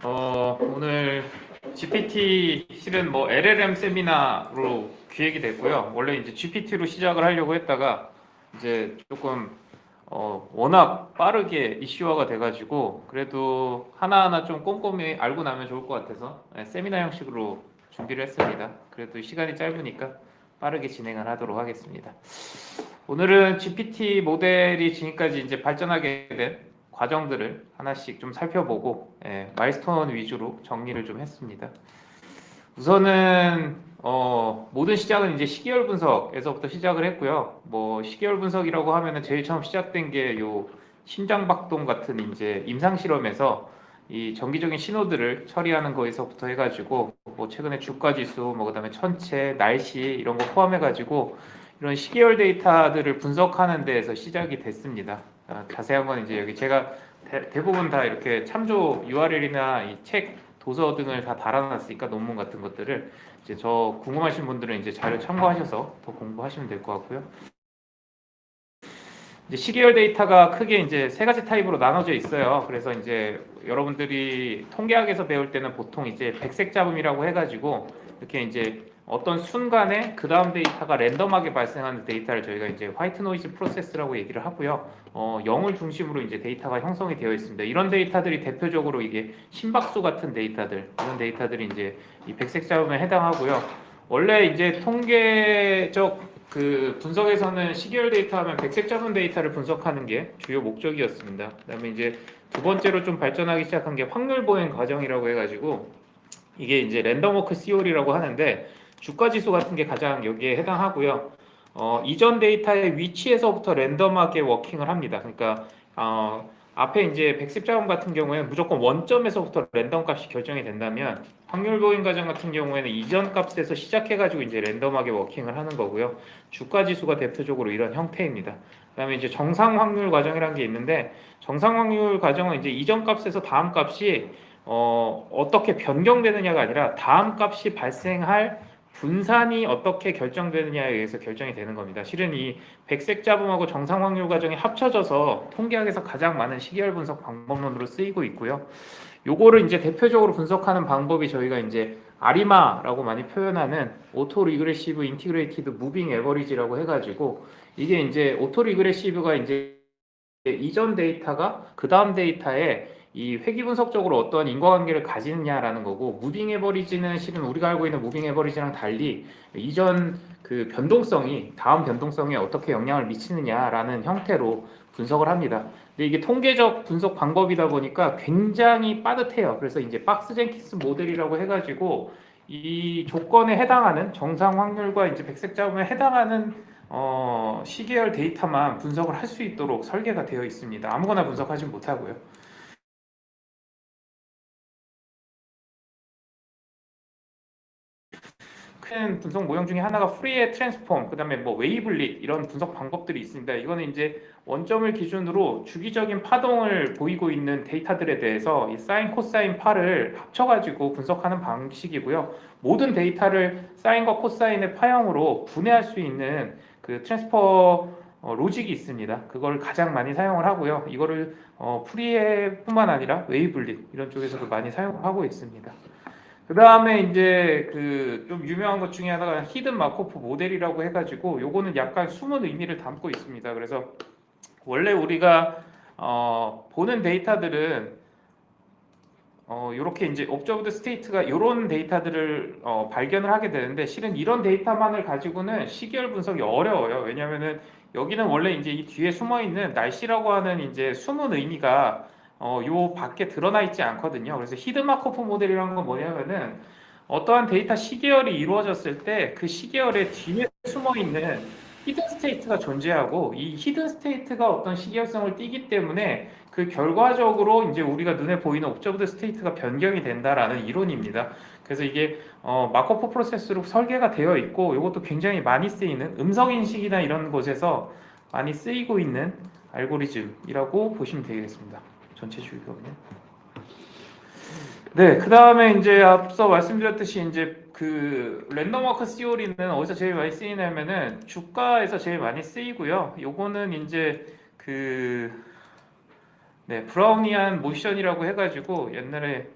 오늘 GPT 실은 뭐 LLM 세미나로 기획이 됐고요. 원래 이제 GPT로 시작을 하려고 했다가 이제 조금 워낙 빠르게 이슈화가 돼가지고 그래도 하나하나 좀 꼼꼼히 알고 나면 좋을 것 같아서 세미나 형식으로 준비를 했습니다. 그래도 시간이 짧으니까 빠르게 진행을 하도록 하겠습니다. 오늘은 GPT 모델이 지금까지 이제 발전하게 된 과정들을 하나씩 좀 살펴보고 마일스톤 위주로 정리를 좀 했습니다. 우선은 모든 시작은 이제 시계열 분석에서부터 시작을 했고요. 뭐 시계열 분석이라고 하면은 제일 처음 시작된 게 요 심장박동 같은 이제 임상 실험에서 이 정기적인 신호들을 처리하는 거에서부터 해가지고 뭐 최근에 주가 지수, 뭐 그다음에 천체, 날씨 이런 거 포함해가지고 이런 시계열 데이터들을 분석하는 데에서 시작이 됐습니다. 자세한 건 이제 여기 제가 대부분 다 이렇게 참조 URL이나 이 책 도서 등을 다 달아놨으니까 논문 같은 것들을 이제 저 궁금하신 분들은 이제 자료 참고하셔서 더 공부하시면 될 것 같고요. 이제 시계열 데이터가 크게 이제 세 가지 타입으로 나눠져 있어요. 그래서 이제 여러분들이 통계학에서 배울 때는 보통 이제 백색 잡음이라고 해가지고 이렇게 이제 어떤 순간에 그 다음 데이터가 랜덤하게 발생하는 데이터를 저희가 이제 화이트 노이즈 프로세스라고 얘기를 하고요. 0을 중심으로 이제 데이터가 형성이 되어 있습니다. 이런 데이터들이 대표적으로 이게 심박수 같은 데이터들, 이런 데이터들이 이제 이 백색 잡음에 해당하고요. 원래 이제 통계적 그 분석에서는 시계열 데이터 하면 백색 잡은 데이터를 분석하는 게 주요 목적이었습니다. 그다음에 이제 두 번째로 좀 발전하기 시작한 게 확률 보행 과정이라고 해가지고 이게 이제 랜덤워크 COR이라고 하는데 주가 지수 같은 게 가장 여기에 해당하고요. 이전 데이터의 위치에서부터 랜덤하게 워킹을 합니다. 그러니까 앞에 이제 백십자음 같은 경우에는 무조건 원점에서부터 랜덤 값이 결정이 된다면 확률 보행 과정 같은 경우에는 이전 값에서 시작해가지고 이제 랜덤하게 워킹을 하는 거고요. 주가 지수가 대표적으로 이런 형태입니다. 그다음에 이제 정상 확률 과정이라는 게 있는데 정상 확률 과정은 이제 이전 값에서 다음 값이 어떻게 변경되느냐가 아니라 다음 값이 발생할 분산이 어떻게 결정되느냐에 의해서 결정이 되는 겁니다. 실은 이 백색 잡음하고 정상 확률 과정이 합쳐져서 통계학에서 가장 많은 시계열 분석 방법론으로 쓰이고 있고요. 요거를 이제 대표적으로 분석하는 방법이 저희가 이제 아리마라고 많이 표현하는 오토 리그레시브 인티그레이티드 무빙 에버리지라고 해가지고 이게 이제 오토 리그레시브가 이제 이전 데이터가 그 다음 데이터에 이 회귀 분석적으로 어떤 인과관계를 가지느냐라는 거고 무빙 에버리지는 실은 우리가 알고 있는 무빙 에버리지랑 달리 이전 그 변동성이 다음 변동성에 어떻게 영향을 미치느냐라는 형태로 분석을 합니다. 근데 이게 통계적 분석 방법이다 보니까 굉장히 빠듯해요. 그래서 이제 박스 젠킨스 모델이라고 해가지고 이 조건에 해당하는 정상 확률과 이제 백색 잡음에 해당하는 시계열 데이터만 분석을 할 수 있도록 설계가 되어 있습니다. 아무거나 분석하지 못하고요. 큰 분석 모형 중에 하나가 프리에 트랜스폼, 그다음에 뭐 웨이블릿 이런 분석 방법들이 있습니다. 이거는 이제 원점을 기준으로 주기적인 파동을 보이고 있는 데이터들에 대해서 이 사인, 코사인, 파를 합쳐가지고 분석하는 방식이고요. 모든 데이터를 사인과 코사인의 파형으로 분해할 수 있는 그 트랜스퍼 로직이 있습니다. 그걸 가장 많이 사용을 하고요. 이거를 프리에뿐만 아니라 웨이블릿 이런 쪽에서도 많이 사용하고 있습니다. 그 다음에 이제 그 좀 유명한 것 중에 하나가 히든 마코프 모델이라고 해가지고 요거는 약간 숨은 의미를 담고 있습니다. 그래서 원래 우리가 보는 데이터들은 이렇게 이제 observed state가 이런 데이터들을 발견을 하게 되는데 실은 이런 데이터만을 가지고는 시계열 분석이 어려워요. 왜냐하면은 여기는 원래 이제 이 뒤에 숨어 있는 날씨라고 하는 이제 숨은 의미가 요 밖에 드러나 있지 않거든요. 그래서 히든 마코프 모델이라는 건 뭐냐면은 어떠한 데이터 시계열이 이루어졌을 때 그 시계열의 뒤에 숨어 있는 히든 스테이트가 존재하고 이 히든 스테이트가 어떤 시계열성을 띠기 때문에 그 결과적으로 이제 우리가 눈에 보이는 옵저브드 스테이트가 변경이 된다라는 이론입니다. 그래서 이게 마코프 프로세스로 설계가 되어 있고 이것도 굉장히 많이 쓰이는 음성 인식이나 이런 곳에서 많이 쓰이고 있는 알고리즘이라고 보시면 되겠습니다. 전체 주의거든요. 네, 그 다음에 이제 앞서 말씀드렸듯이 이제 그 랜덤워크 CO리는 어디서 제일 많이 쓰이냐면은 주가에서 제일 많이 쓰이고요. 요거는 이제 그 브라우니안 모션이라고 해가지고 옛날에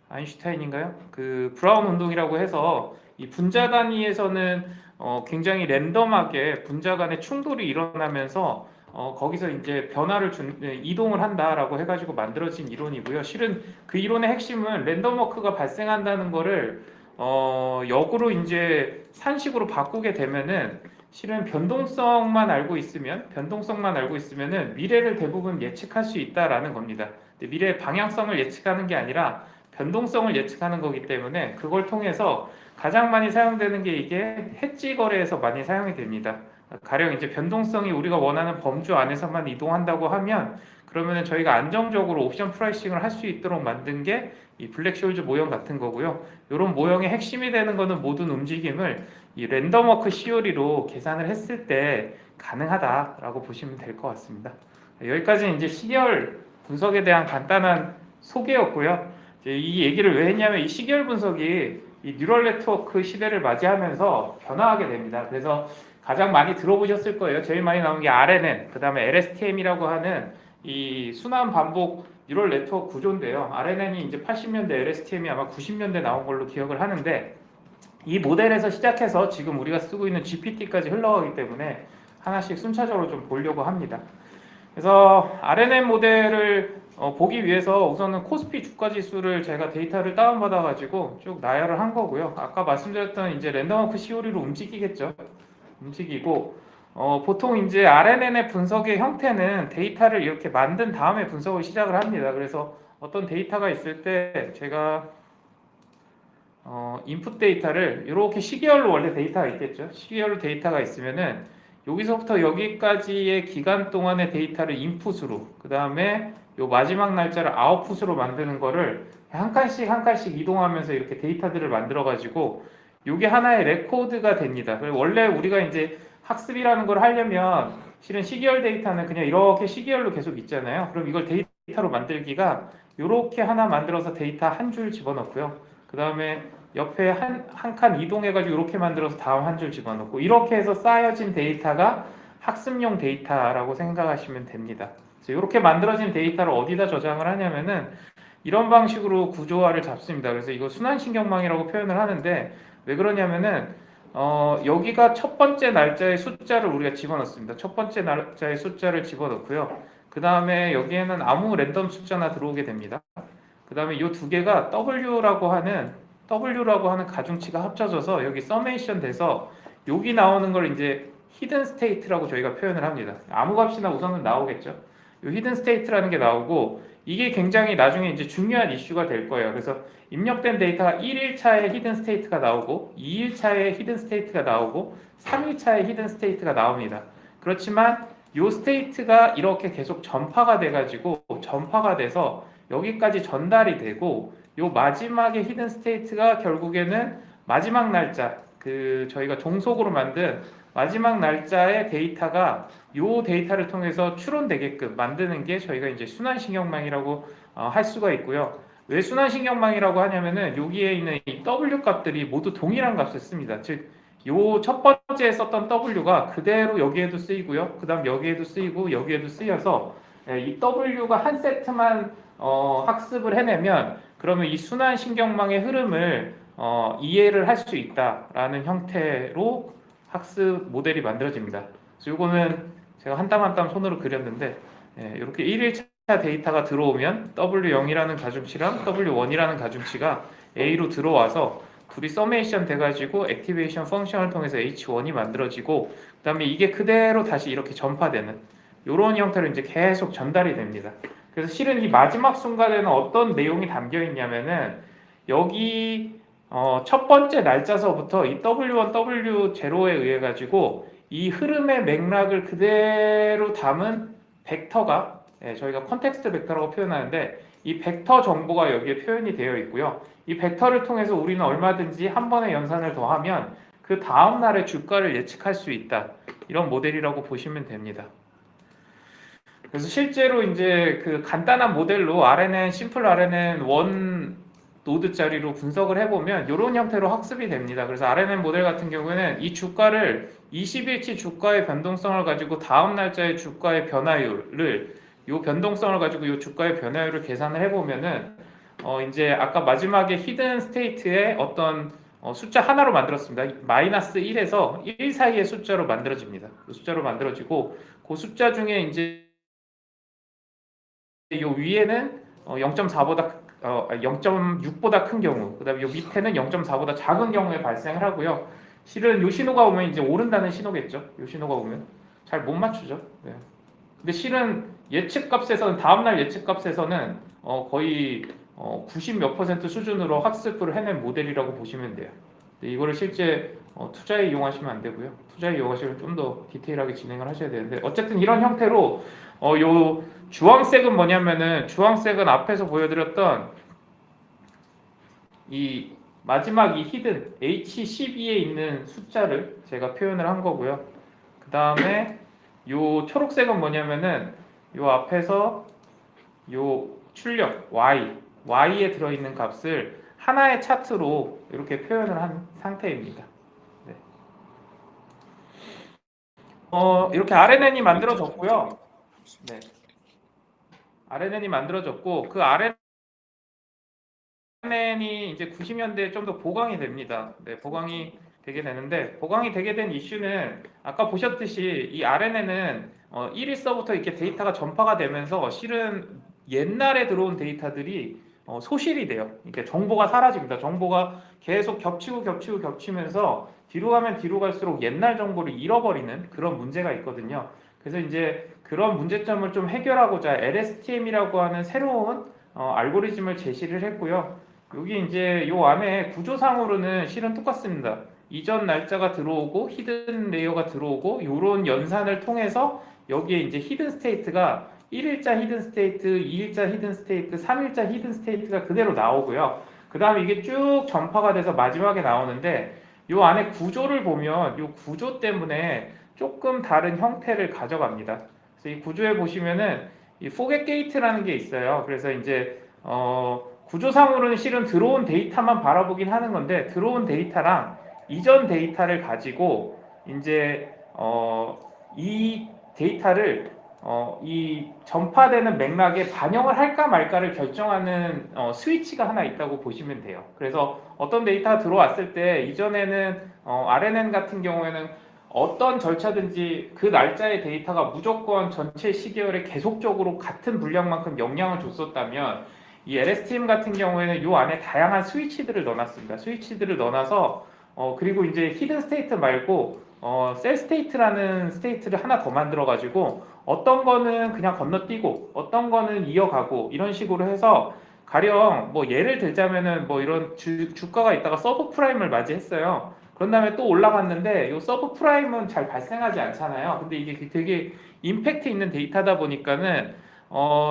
아인슈타인인가요? 그 브라운 운동이라고 해서 이 분자 단위에서는 굉장히 랜덤하게 분자 간의 충돌이 일어나면서 거기서 이제 이동을 한다라고 해가지고 만들어진 이론이고요. 실은 그 이론의 핵심은 랜덤 워크가 발생한다는 거를 역으로 이제 산식으로 바꾸게 되면은 실은 변동성만 알고 있으면은 미래를 대부분 예측할 수 있다라는 겁니다. 근데 미래의 방향성을 예측하는 게 아니라 변동성을 예측하는 거기 때문에 그걸 통해서 가장 많이 사용되는 게 이게 해지 거래에서 많이 사용이 됩니다. 가령 이제 변동성이 우리가 원하는 범주 안에서만 이동한다고 하면 그러면은 저희가 안정적으로 옵션 프라이싱을 할 수 있도록 만든 게 이 블랙쇼일즈 모형 같은 거고요. 이런 모형의 핵심이 되는 거는 모든 움직임을 이 랜덤워크 시오리로 계산을 했을 때 가능하다라고 보시면 될 것 같습니다. 여기까지 이제 시계열 분석에 대한 간단한 소개였고요. 이 얘기를 왜 했냐면 이 시계열 분석이 이 뉴럴 네트워크 시대를 맞이하면서 변화하게 됩니다. 그래서 가장 많이 들어보셨을 거예요. 제일 많이 나온 게 RNN, 그 다음에 LSTM이라고 하는 이 순환 반복 뉴럴 네트워크 구조인데요. RNN이 이제 80년대, LSTM이 아마 90년대 나온 걸로 기억을 하는데 이 모델에서 시작해서 지금 우리가 쓰고 있는 GPT까지 흘러가기 때문에 하나씩 순차적으로 좀 보려고 합니다. 그래서 RNN 모델을 보기 위해서 우선은 코스피 주가 지수를 제가 데이터를 다운받아 가지고 쭉 나열을 한 거고요. 아까 말씀드렸던 이제 랜덤워크 시오리로 움직이겠죠. 움직이고 보통 이제 RNN의 분석의 형태는 데이터를 이렇게 만든 다음에 분석을 시작을 합니다. 그래서 어떤 데이터가 있을 때 제가 인풋 데이터를 이렇게 시계열로 원래 데이터가 있겠죠. 시계열로 데이터가 있으면은 여기서부터 여기까지의 기간 동안의 데이터를 인풋으로, 그 다음에 요 마지막 날짜를 아웃풋으로 만드는 거를 한 칸씩 한 칸씩 이동하면서 이렇게 데이터들을 만들어 가지고 요게 하나의 레코드가 됩니다. 원래 우리가 이제 학습이라는 걸 하려면 실은 시계열 데이터는 그냥 이렇게 시계열로 계속 있잖아요. 그럼 이걸 데이터로 만들기가 이렇게 하나 만들어서 데이터 한 줄 집어넣고요. 그 다음에 옆에 한 칸 이동해가지고 이렇게 만들어서 다음 한 줄 집어넣고 이렇게 해서 쌓여진 데이터가 학습용 데이터라고 생각하시면 됩니다. 그래서 이렇게 만들어진 데이터를 어디다 저장을 하냐면은 이런 방식으로 구조화를 잡습니다. 그래서 이거 순환신경망이라고 표현을 하는데 왜 그러냐면은 여기가 첫 번째 날짜의 숫자를 우리가 집어넣습니다. 첫 번째 날짜의 숫자를 집어넣고요. 그 다음에 여기에는 아무 랜덤 숫자나 들어오게 됩니다. 그 다음에 이 두 개가 W라고 하는 가중치가 합쳐져서 여기 서메이션 돼서 여기 나오는 걸 이제 히든 스테이트라고 저희가 표현을 합니다. 아무 값이나 우선은 나오겠죠. 이 히든 스테이트라는 게 나오고 이게 굉장히 나중에 이제 중요한 이슈가 될 거예요. 그래서 입력된 데이터가 1일차에 히든 스테이트가 나오고 2일차에 히든 스테이트가 나오고 3일차에 히든 스테이트가 나옵니다. 그렇지만 이 스테이트가 이렇게 계속 전파가 돼서 여기까지 전달이 되고 요 마지막에 히든 스테이트가 결국에는 마지막 날짜 저희가 종속으로 만든 마지막 날짜의 데이터가 요 데이터를 통해서 추론되게끔 만드는 게 저희가 이제 순환신경망이라고 할 수가 있고요. 왜 순환신경망이라고 하냐면은 여기에 있는 이 W 값들이 모두 동일한 값을 씁니다. 즉 요 첫 번째에 썼던 W가 그대로 여기에도 쓰이고요. 그 다음 여기에도 쓰이고 여기에도 쓰여서 이 W가 한 세트만 학습을 해내면 그러면 이 순환신경망의 흐름을 이해를 할 수 있다라는 형태로 학습 모델이 만들어집니다. 그래서 이거는 제가 한 땀 한 땀 손으로 그렸는데 이렇게 1일차 데이터가 들어오면 W0이라는 가중치랑 W1이라는 가중치가 A로 들어와서 둘이 서메이션 돼가지고 액티베이션 펑션을 통해서 H1이 만들어지고 그 다음에 이게 그대로 다시 이렇게 전파되는 이런 형태로 이제 계속 전달이 됩니다. 그래서 실은 이 마지막 순간에는 어떤 내용이 담겨 있냐면은 여기 첫 번째 날짜서부터 이 W1, W0에 의해 가지고 이 흐름의 맥락을 그대로 담은 벡터가 저희가 컨텍스트 벡터라고 표현하는데 이 벡터 정보가 여기에 표현이 되어 있고요. 이 벡터를 통해서 우리는 얼마든지 한 번의 연산을 더하면 그 다음 날의 주가를 예측할 수 있다. 이런 모델이라고 보시면 됩니다. 그래서 실제로 이제 그 간단한 모델로 RNN, 심플 RNN 원 노드짜리로 분석을 해보면 이런 형태로 학습이 됩니다. 그래서 RNN 모델 같은 경우에는 이 주가를 20일치 주가의 변동성을 가지고 다음 날짜의 주가의 변화율을 이 변동성을 가지고 이 주가의 변화율을 계산을 해보면은 이제 아까 마지막에 히든 스테이트의 어떤 숫자 하나로 만들었습니다. 마이너스 1에서 1 사이의 숫자로 만들어집니다. 그 숫자로 만들어지고 그 숫자 중에 이제 요 위에는 0.4보다 0.6보다 큰 경우, 그다음에 요 밑에는 0.4보다 작은 경우에 발생을 하고요. 실은 요 신호가 오면 이제 오른다는 신호겠죠. 요 신호가 오면 잘 못 맞추죠. 네. 근데 실은 예측값에서는 다음날 예측값에서는 거의 90 몇 퍼센트 수준으로 학습을 해낸 모델이라고 보시면 돼요. 근데 이거를 실제 투자에 이용하시면 안 되고요. 투자에 이용하시면 좀 더 디테일하게 진행을 하셔야 되는데 어쨌든 이런 형태로 요 주황색은 뭐냐면은 주황색은 앞에서 보여드렸던 이 마지막 이 히든 H12에 있는 숫자를 제가 표현을 한 거고요. 그 다음에 요 초록색은 뭐냐면은 요 앞에서 요 출력 Y에 들어있는 값을 하나의 차트로 이렇게 표현을 한 상태입니다. 네. 이렇게 RNN이 만들어졌고요. 네. RNN이 만들어졌고 그 RNN이 이제 90년대에 좀 더 보강이 됩니다. 네, 보강이 되게 되는데 보강이 되게 된 이슈는 아까 보셨듯이 이 RNN은 1일서부터 이렇게 데이터가 전파가 되면서 실은 옛날에 들어온 데이터들이 소실이 돼요. 이렇게 정보가 사라집니다. 정보가 계속 겹치면서 뒤로 가면 뒤로 갈수록 옛날 정보를 잃어버리는 그런 문제가 있거든요. 그래서 이제 그런 문제점을 좀 해결하고자 LSTM이라고 하는 새로운 알고리즘을 제시를 했고요. 여기 이제 요 안에 구조상으로는 실은 똑같습니다. 이전 날짜가 들어오고 히든 레이어가 들어오고 요런 연산을 통해서 여기에 이제 히든 스테이트가 1일자 히든 스테이트, 2일자 히든 스테이트, 3일자 히든 스테이트가 그대로 나오고요. 그 다음에 이게 쭉 전파가 돼서 마지막에 나오는데 요 안에 구조를 보면 요 구조 때문에 조금 다른 형태를 가져갑니다. 그래서 이 구조에 보시면은 이 포겟 게이트라는 게 있어요. 그래서 이제 구조상으로는 실은 들어온 데이터만 바라보긴 하는 건데 들어온 데이터랑 이전 데이터를 가지고 이제 이 데이터를 이 전파되는 맥락에 반영을 할까 말까를 결정하는 스위치가 하나 있다고 보시면 돼요. 그래서 어떤 데이터가 들어왔을 때 이전에는 RNN 같은 경우에는 어떤 절차든지 그 날짜의 데이터가 무조건 전체 시계열에 계속적으로 같은 분량만큼 영향을 줬었다면 이 LSTM 같은 경우에는 이 안에 다양한 스위치들을 넣어놨습니다. 스위치들을 넣어놔서 그리고 이제 히든 스테이트 말고 셀 스테이트라는 스테이트를 하나 더 만들어 가지고 어떤 거는 그냥 건너뛰고 어떤 거는 이어가고 이런 식으로 해서 가령 뭐 예를 들자면은 뭐 이런 주가가 있다가 서브 프라임을 맞이했어요. 그런 다음에 또 올라갔는데 이 서브 프라임은 잘 발생하지 않잖아요. 근데 이게 되게 임팩트 있는 데이터다 보니까는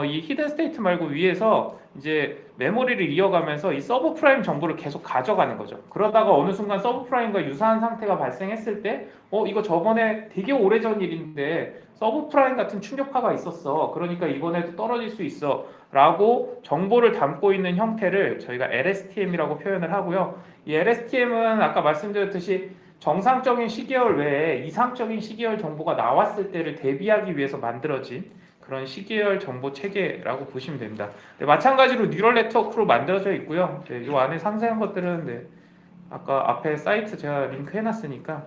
이 히든 스테이트 말고 위에서 이제 메모리를 이어가면서 이 서브 프라임 정보를 계속 가져가는 거죠. 그러다가 어느 순간 서브 프라임과 유사한 상태가 발생했을 때, 이거 저번에 되게 오래전 일인데 서브 프라임 같은 충격파가 있었어. 그러니까 이번에도 떨어질 수 있어. 라고 정보를 담고 있는 형태를 저희가 LSTM이라고 표현을 하고요. 이 LSTM은 아까 말씀드렸듯이 정상적인 시계열 외에 이상적인 시계열 정보가 나왔을 때를 대비하기 위해서 만들어진 그런 시계열 정보 체계라고 보시면 됩니다. 네, 마찬가지로 뉴럴 네트워크로 만들어져 있고요. 네, 이 안에 상세한 것들은 네, 아까 앞에 사이트 제가 링크 해놨으니까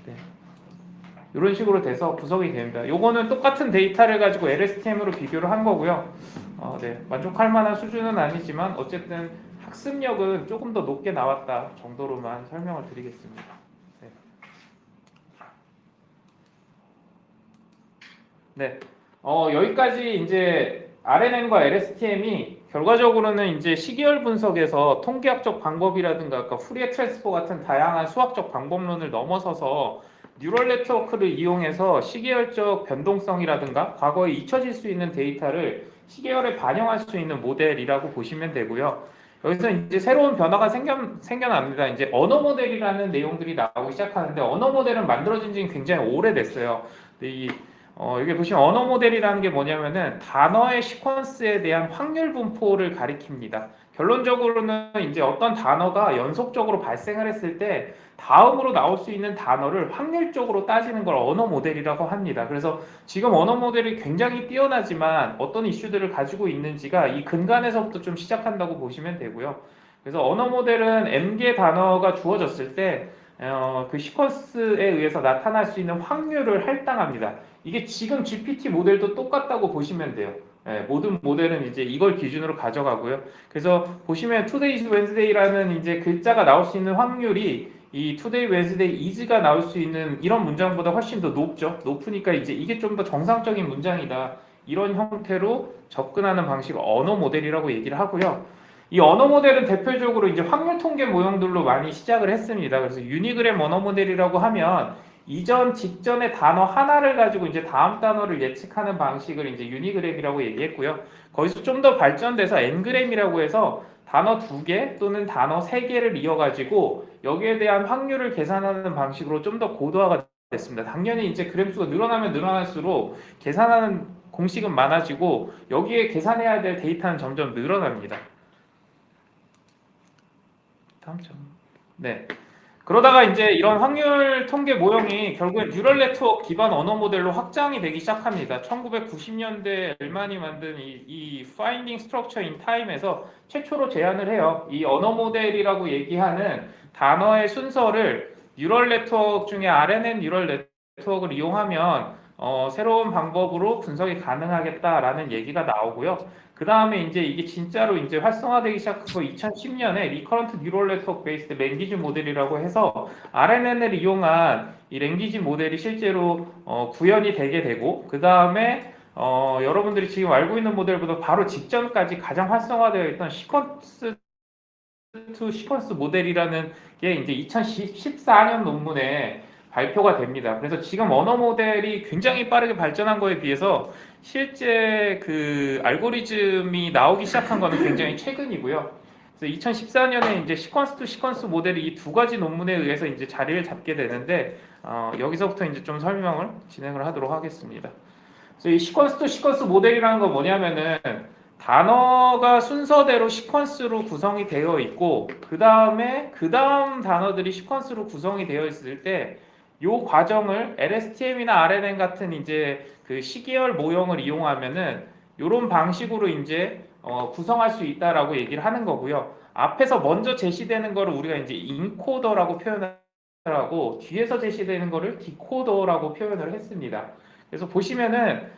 네, 이런 식으로 돼서 구성이 됩니다. 요거는 똑같은 데이터를 가지고 LSTM으로 비교를 한 거고요. 네, 만족할 만한 수준은 아니지만 어쨌든 학습력은 조금 더 높게 나왔다 정도로만 설명을 드리겠습니다. 네. 네. 여기까지 이제 RNN과 LSTM이 결과적으로는 이제 시계열 분석에서 통계학적 방법이라든가 아까 후리에 트랜스포 같은 다양한 수학적 방법론을 넘어서서 뉴럴 네트워크를 이용해서 시계열적 변동성이라든가 과거에 잊혀질 수 있는 데이터를 시계열에 반영할 수 있는 모델이라고 보시면 되고요. 여기서 이제 새로운 변화가 생겨납니다. 이제 언어 모델이라는 내용들이 나오기 시작하는데 언어 모델은 만들어진 지 굉장히 오래됐어요. 이 여기 보시면 언어 모델이라는 게 뭐냐면은 단어의 시퀀스에 대한 확률 분포를 가리킵니다. 결론적으로는 이제 어떤 단어가 연속적으로 발생을 했을 때 다음으로 나올 수 있는 단어를 확률적으로 따지는 걸 언어 모델이라고 합니다. 그래서 지금 언어 모델이 굉장히 뛰어나지만 어떤 이슈들을 가지고 있는지가 이 근간에서부터 좀 시작한다고 보시면 되고요. 그래서 언어 모델은 N개 단어가 주어졌을 때 그 시퀀스에 의해서 나타날 수 있는 확률을 할당합니다. 이게 지금 GPT 모델도 똑같다고 보시면 돼요. 예, 모든 모델은 이제 이걸 기준으로 가져가고요. 그래서 보시면 Today's Wednesday라는 이제 글자가 나올 수 있는 확률이 이 Today Wednesday is가 나올 수 있는 이런 문장보다 훨씬 더 높죠. 높으니까 이제 이게 좀 더 정상적인 문장이다. 이런 형태로 접근하는 방식을 언어 모델이라고 얘기를 하고요. 이 언어 모델은 대표적으로 이제 확률 통계 모형들로 많이 시작을 했습니다. 그래서 유니그램 언어 모델이라고 하면 이전 직전의 단어 하나를 가지고 이제 다음 단어를 예측하는 방식을 이제 유니그램이라고 얘기했고요. 거기서 좀 더 발전돼서 엔그램이라고 해서 단어 2개 또는 단어 3개를 이어가지고 여기에 대한 확률을 계산하는 방식으로 좀 더 고도화가 됐습니다. 당연히 이제 그램 수가 늘어나면 늘어날수록 계산하는 공식은 많아지고 여기에 계산해야 될 데이터는 점점 늘어납니다. 다음 점. 네. 그러다가 이제 이런 확률 통계 모형이 결국엔 뉴럴 네트워크 기반 언어 모델로 확장이 되기 시작합니다. 1990년대 엘만이 만든 이 Finding Structure in Time에서 최초로 제안을 해요. 이 언어 모델이라고 얘기하는 단어의 순서를 뉴럴 네트워크 중에 RNN 뉴럴 네트워크를 이용하면 새로운 방법으로 분석이 가능하겠다라는 얘기가 나오고요. 그 다음에 이제 이게 진짜로 이제 활성화되기 시작해서 2010년에 리커런트 뉴럴 네트워크 베이스드 랭귀지 모델이라고 해서 RNN을 이용한 이 랭귀지 모델이 실제로 구현이 되게 되고 그 다음에 여러분들이 지금 알고 있는 모델보다 바로 직전까지 가장 활성화되어 있던 시퀀스 투 시퀀스 모델이라는 게 이제 2014년 논문에 발표가 됩니다. 그래서 지금 언어 모델이 굉장히 빠르게 발전한 거에 비해서 실제 그 알고리즘이 나오기 시작한 거는 굉장히 최근이고요. 그래서 2014년에 이제 시퀀스 투 시퀀스 모델이 이 두 가지 논문에 의해서 이제 자리를 잡게 되는데 여기서부터 이제 좀 설명을 진행을 하도록 하겠습니다. 그래서 이 시퀀스 투 시퀀스 모델이라는 건 뭐냐면은 단어가 순서대로 시퀀스로 구성이 되어 있고 그 다음에 그 다음 단어들이 시퀀스로 구성이 되어 있을 때 이 과정을 LSTM이나 RNN 같은 이제 그 시계열 모형을 이용하면은 이런 방식으로 이제 구성할 수 있다라고 얘기를 하는 거고요. 앞에서 먼저 제시되는 거를 우리가 이제 인코더라고 표현을 하고 뒤에서 제시되는 거를 디코더라고 표현을 했습니다. 그래서 보시면은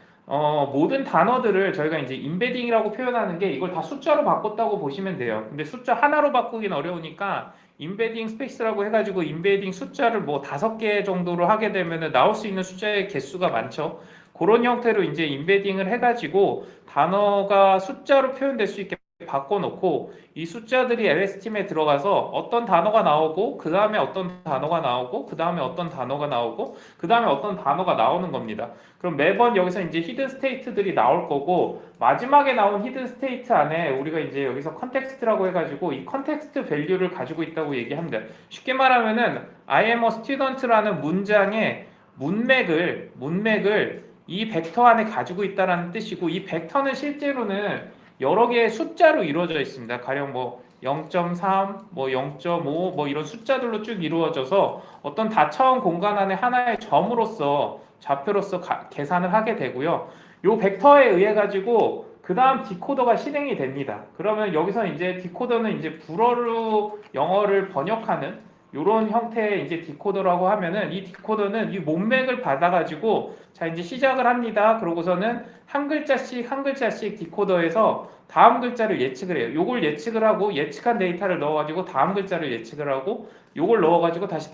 모든 단어들을 저희가 이제 인베딩이라고 표현하는 게 이걸 다 숫자로 바꿨다고 보시면 돼요. 근데 숫자 하나로 바꾸긴 어려우니까 인베딩 스페이스라고 해가지고 인베딩 숫자를 뭐 5개 정도로 하게 되면은 나올 수 있는 숫자의 개수가 많죠. 그런 형태로 이제 인베딩을 해가지고 단어가 숫자로 표현될 수 있게 바꿔놓고 이 숫자들이 LSTM에 들어가서 어떤 단어가 나오고 그 다음에 어떤 단어가 나오고 그 다음에 어떤 단어가 나오고 그 다음에 어떤 단어가 나오는 겁니다. 그럼 매번 여기서 이제 히든 스테이트들이 나올 거고 마지막에 나온 히든 스테이트 안에 우리가 이제 여기서 컨텍스트라고 해가지고 이 컨텍스트 밸류를 가지고 있다고 얘기합니다. 쉽게 말하면은 I am a student라는 문장의 문맥을 이 벡터 안에 가지고 있다라는 뜻이고 이 벡터는 실제로는 여러 개의 숫자로 이루어져 있습니다. 가령 뭐 0.3, 뭐 0.5, 뭐 이런 숫자들로 쭉 이루어져서 어떤 다차원 공간 안에 하나의 점으로서 좌표로서 계산을 하게 되고요. 요 벡터에 의해 가지고 그 다음 디코더가 실행이 됩니다. 그러면 여기서 이제 디코더는 이제 불어로 영어를 번역하는 이런 형태의 이제 디코더라고 하면은 이 디코더는 이 문맥을 받아가지고 자 이제 시작을 합니다. 그러고서는 한 글자씩 한 글자씩 디코더에서 다음 글자를 예측을 해요. 요걸 예측을 하고 예측한 데이터를 넣어가지고 다음 글자를 예측을 하고 요걸 넣어가지고 다시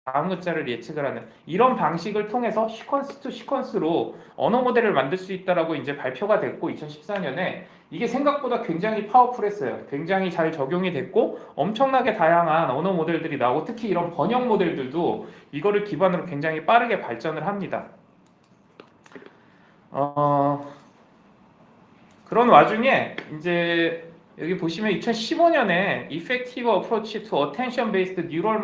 다음 글자를 예측을 하는 이런 방식을 통해서 시퀀스 투 시퀀스로 언어 모델을 만들 수 있다라고 이제 발표가 됐고 2014년에 이게 생각보다 굉장히 파워풀했어요. 굉장히 잘 적용이 됐고 엄청나게 다양한 언어 모델들이 나오고 특히 이런 번역 모델들도 이거를 기반으로 굉장히 빠르게 발전을 합니다. 그런 와중에 이제 여기 보시면 2015년에 Effective Approach to Attention Based Neural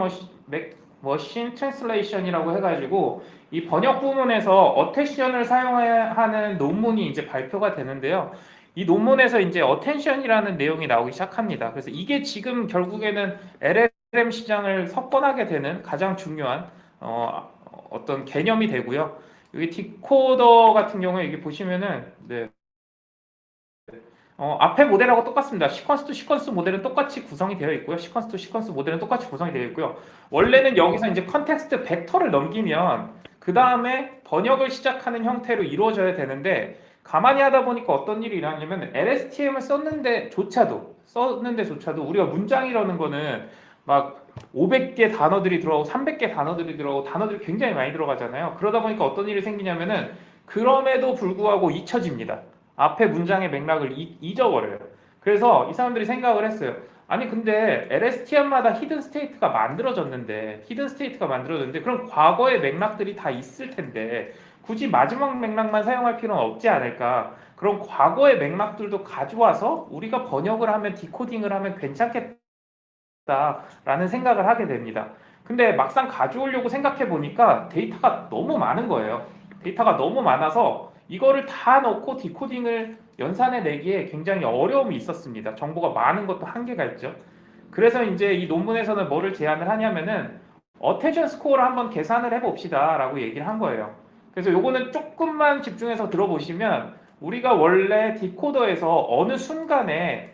Machine Translation이라고 해가지고 이 번역 부문에서 어테션을 사용하는 논문이 이제 발표가 되는데요. 이 논문에서 이제 어텐션이라는 내용이 나오기 시작합니다. 그래서 이게 지금 결국에는 LLM 시장을 석권하게 되는 가장 중요한 어떤 개념이 되고요. 여기 디코더 같은 경우에 여기 보시면은 네, 앞에 모델하고 똑같습니다. 시퀀스 투 시퀀스 모델은 똑같이 구성이 되어 있고요. 시퀀스 투 시퀀스 모델은 똑같이 구성이 되어 있고요. 원래는 여기서 이제 컨텍스트 벡터를 넘기면 그 다음에 번역을 시작하는 형태로 이루어져야 되는데 가만히 하다 보니까 어떤 일이 일어나냐면 LSTM을 썼는데조차도 우리가 문장이라는 거는 막 500개 단어들이 들어가고 300개 단어들이 들어가고 단어들이 굉장히 많이 들어가잖아요. 그러다 보니까 어떤 일이 생기냐면은 그럼에도 불구하고 잊혀집니다. 앞에 문장의 맥락을 잊어버려요. 그래서 이 사람들이 생각을 했어요. 아니 근데 LSTM마다 히든 스테이트가 만들어졌는데 그럼 과거의 맥락들이 다 있을 텐데 굳이 마지막 맥락만 사용할 필요는 없지 않을까? 그럼 과거의 맥락들도 가져와서 우리가 번역을 하면 디코딩을 하면 괜찮겠다라는 생각을 하게 됩니다. 근데 막상 가져오려고 생각해 보니까 데이터가 너무 많은 거예요. 데이터가 너무 많아서 이거를 다 넣고 디코딩을 연산해 내기에 굉장히 어려움이 있었습니다. 정보가 많은 것도 한계가 있죠. 그래서 이제 이 논문에서는 뭐를 제안을 하냐면은 어텐션 스코어를 한번 계산을 해봅시다라고 얘기를 한 거예요. 그래서 요거는 조금만 집중해서 들어보시면 우리가 원래 디코더에서 어느 순간에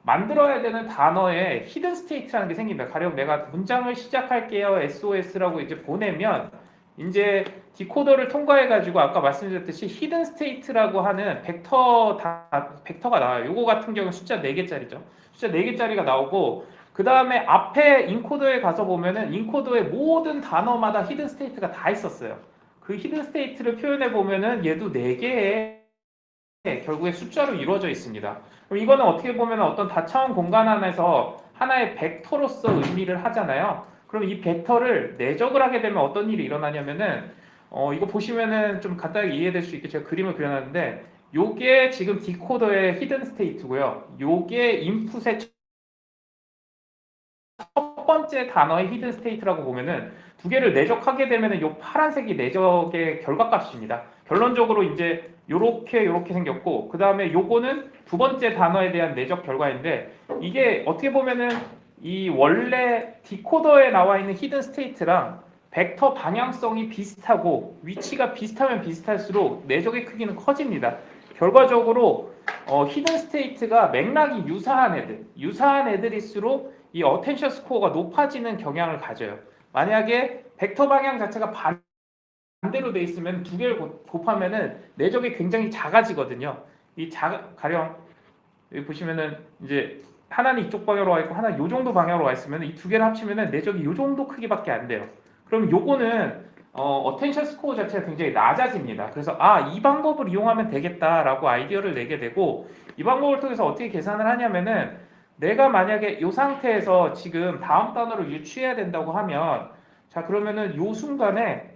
만들어야 되는 단어에 히든 스테이트라는 게 생깁니다. 가령 내가 문장을 시작할게요. SOS라고 이제 보내면 이제 디코더를 통과해 가지고 아까 말씀드렸듯이 히든 스테이트라고 하는 벡터가 나와요. 요거 같은 경우는 숫자 4개짜리죠. 숫자 4개짜리가 나오고 그 다음에 앞에 인코더에 가서 보면은 인코더의 모든 단어마다 히든 스테이트가 다 있었어요. 그 히든 스테이트를 표현해 보면은 얘도 4개의 결국에 숫자로 이루어져 있습니다. 그럼 이거는 어떻게 보면 어떤 다차원 공간 안에서 하나의 벡터로서 의미를 하잖아요. 그럼 이 벡터를 내적을 하게 되면 어떤 일이 일어나냐면은 이거 보시면은 좀 간단하게 이해될 수 있게 제가 그림을 그려놨는데 요게 지금 디코더의 히든 스테이트고요. 요게 인풋의 첫 번째 단어의 히든 스테이트라고 보면은 두 개를 내적하게 되면은 요 파란색이 내적의 결과값입니다. 결론적으로 이제 요렇게 생겼고 그 다음에 요거는 두 번째 단어에 대한 내적 결과인데 이게 어떻게 보면은 이 원래 디코더에 나와 있는 히든 스테이트랑 벡터 방향성이 비슷하고 위치가 비슷하면 비슷할수록 내적의 크기는 커집니다. 결과적으로 히든 스테이트가 맥락이 유사한 애들일수록 이 어텐션 스코어가 높아지는 경향을 가져요. 만약에 벡터 방향 자체가 반대로 돼 있으면 두 개를 곱하면은 내적이 굉장히 작아지거든요. 가령 여기 보시면은 이제 하나는 이쪽 방향으로 와 있고 하나는 요 정도 방향으로 와 있으면 이 두 개를 합치면은 내적이 요 정도 크기밖에 안 돼요. 그럼 요거는 어텐션 스코어 자체가 굉장히 낮아집니다. 그래서 이 방법을 이용하면 되겠다라고 아이디어를 내게 되고 이 방법을 통해서 어떻게 계산을 하냐면은 내가 만약에 이 상태에서 지금 다음 단어를 유추해야 된다고 하면 자 그러면은 요 순간에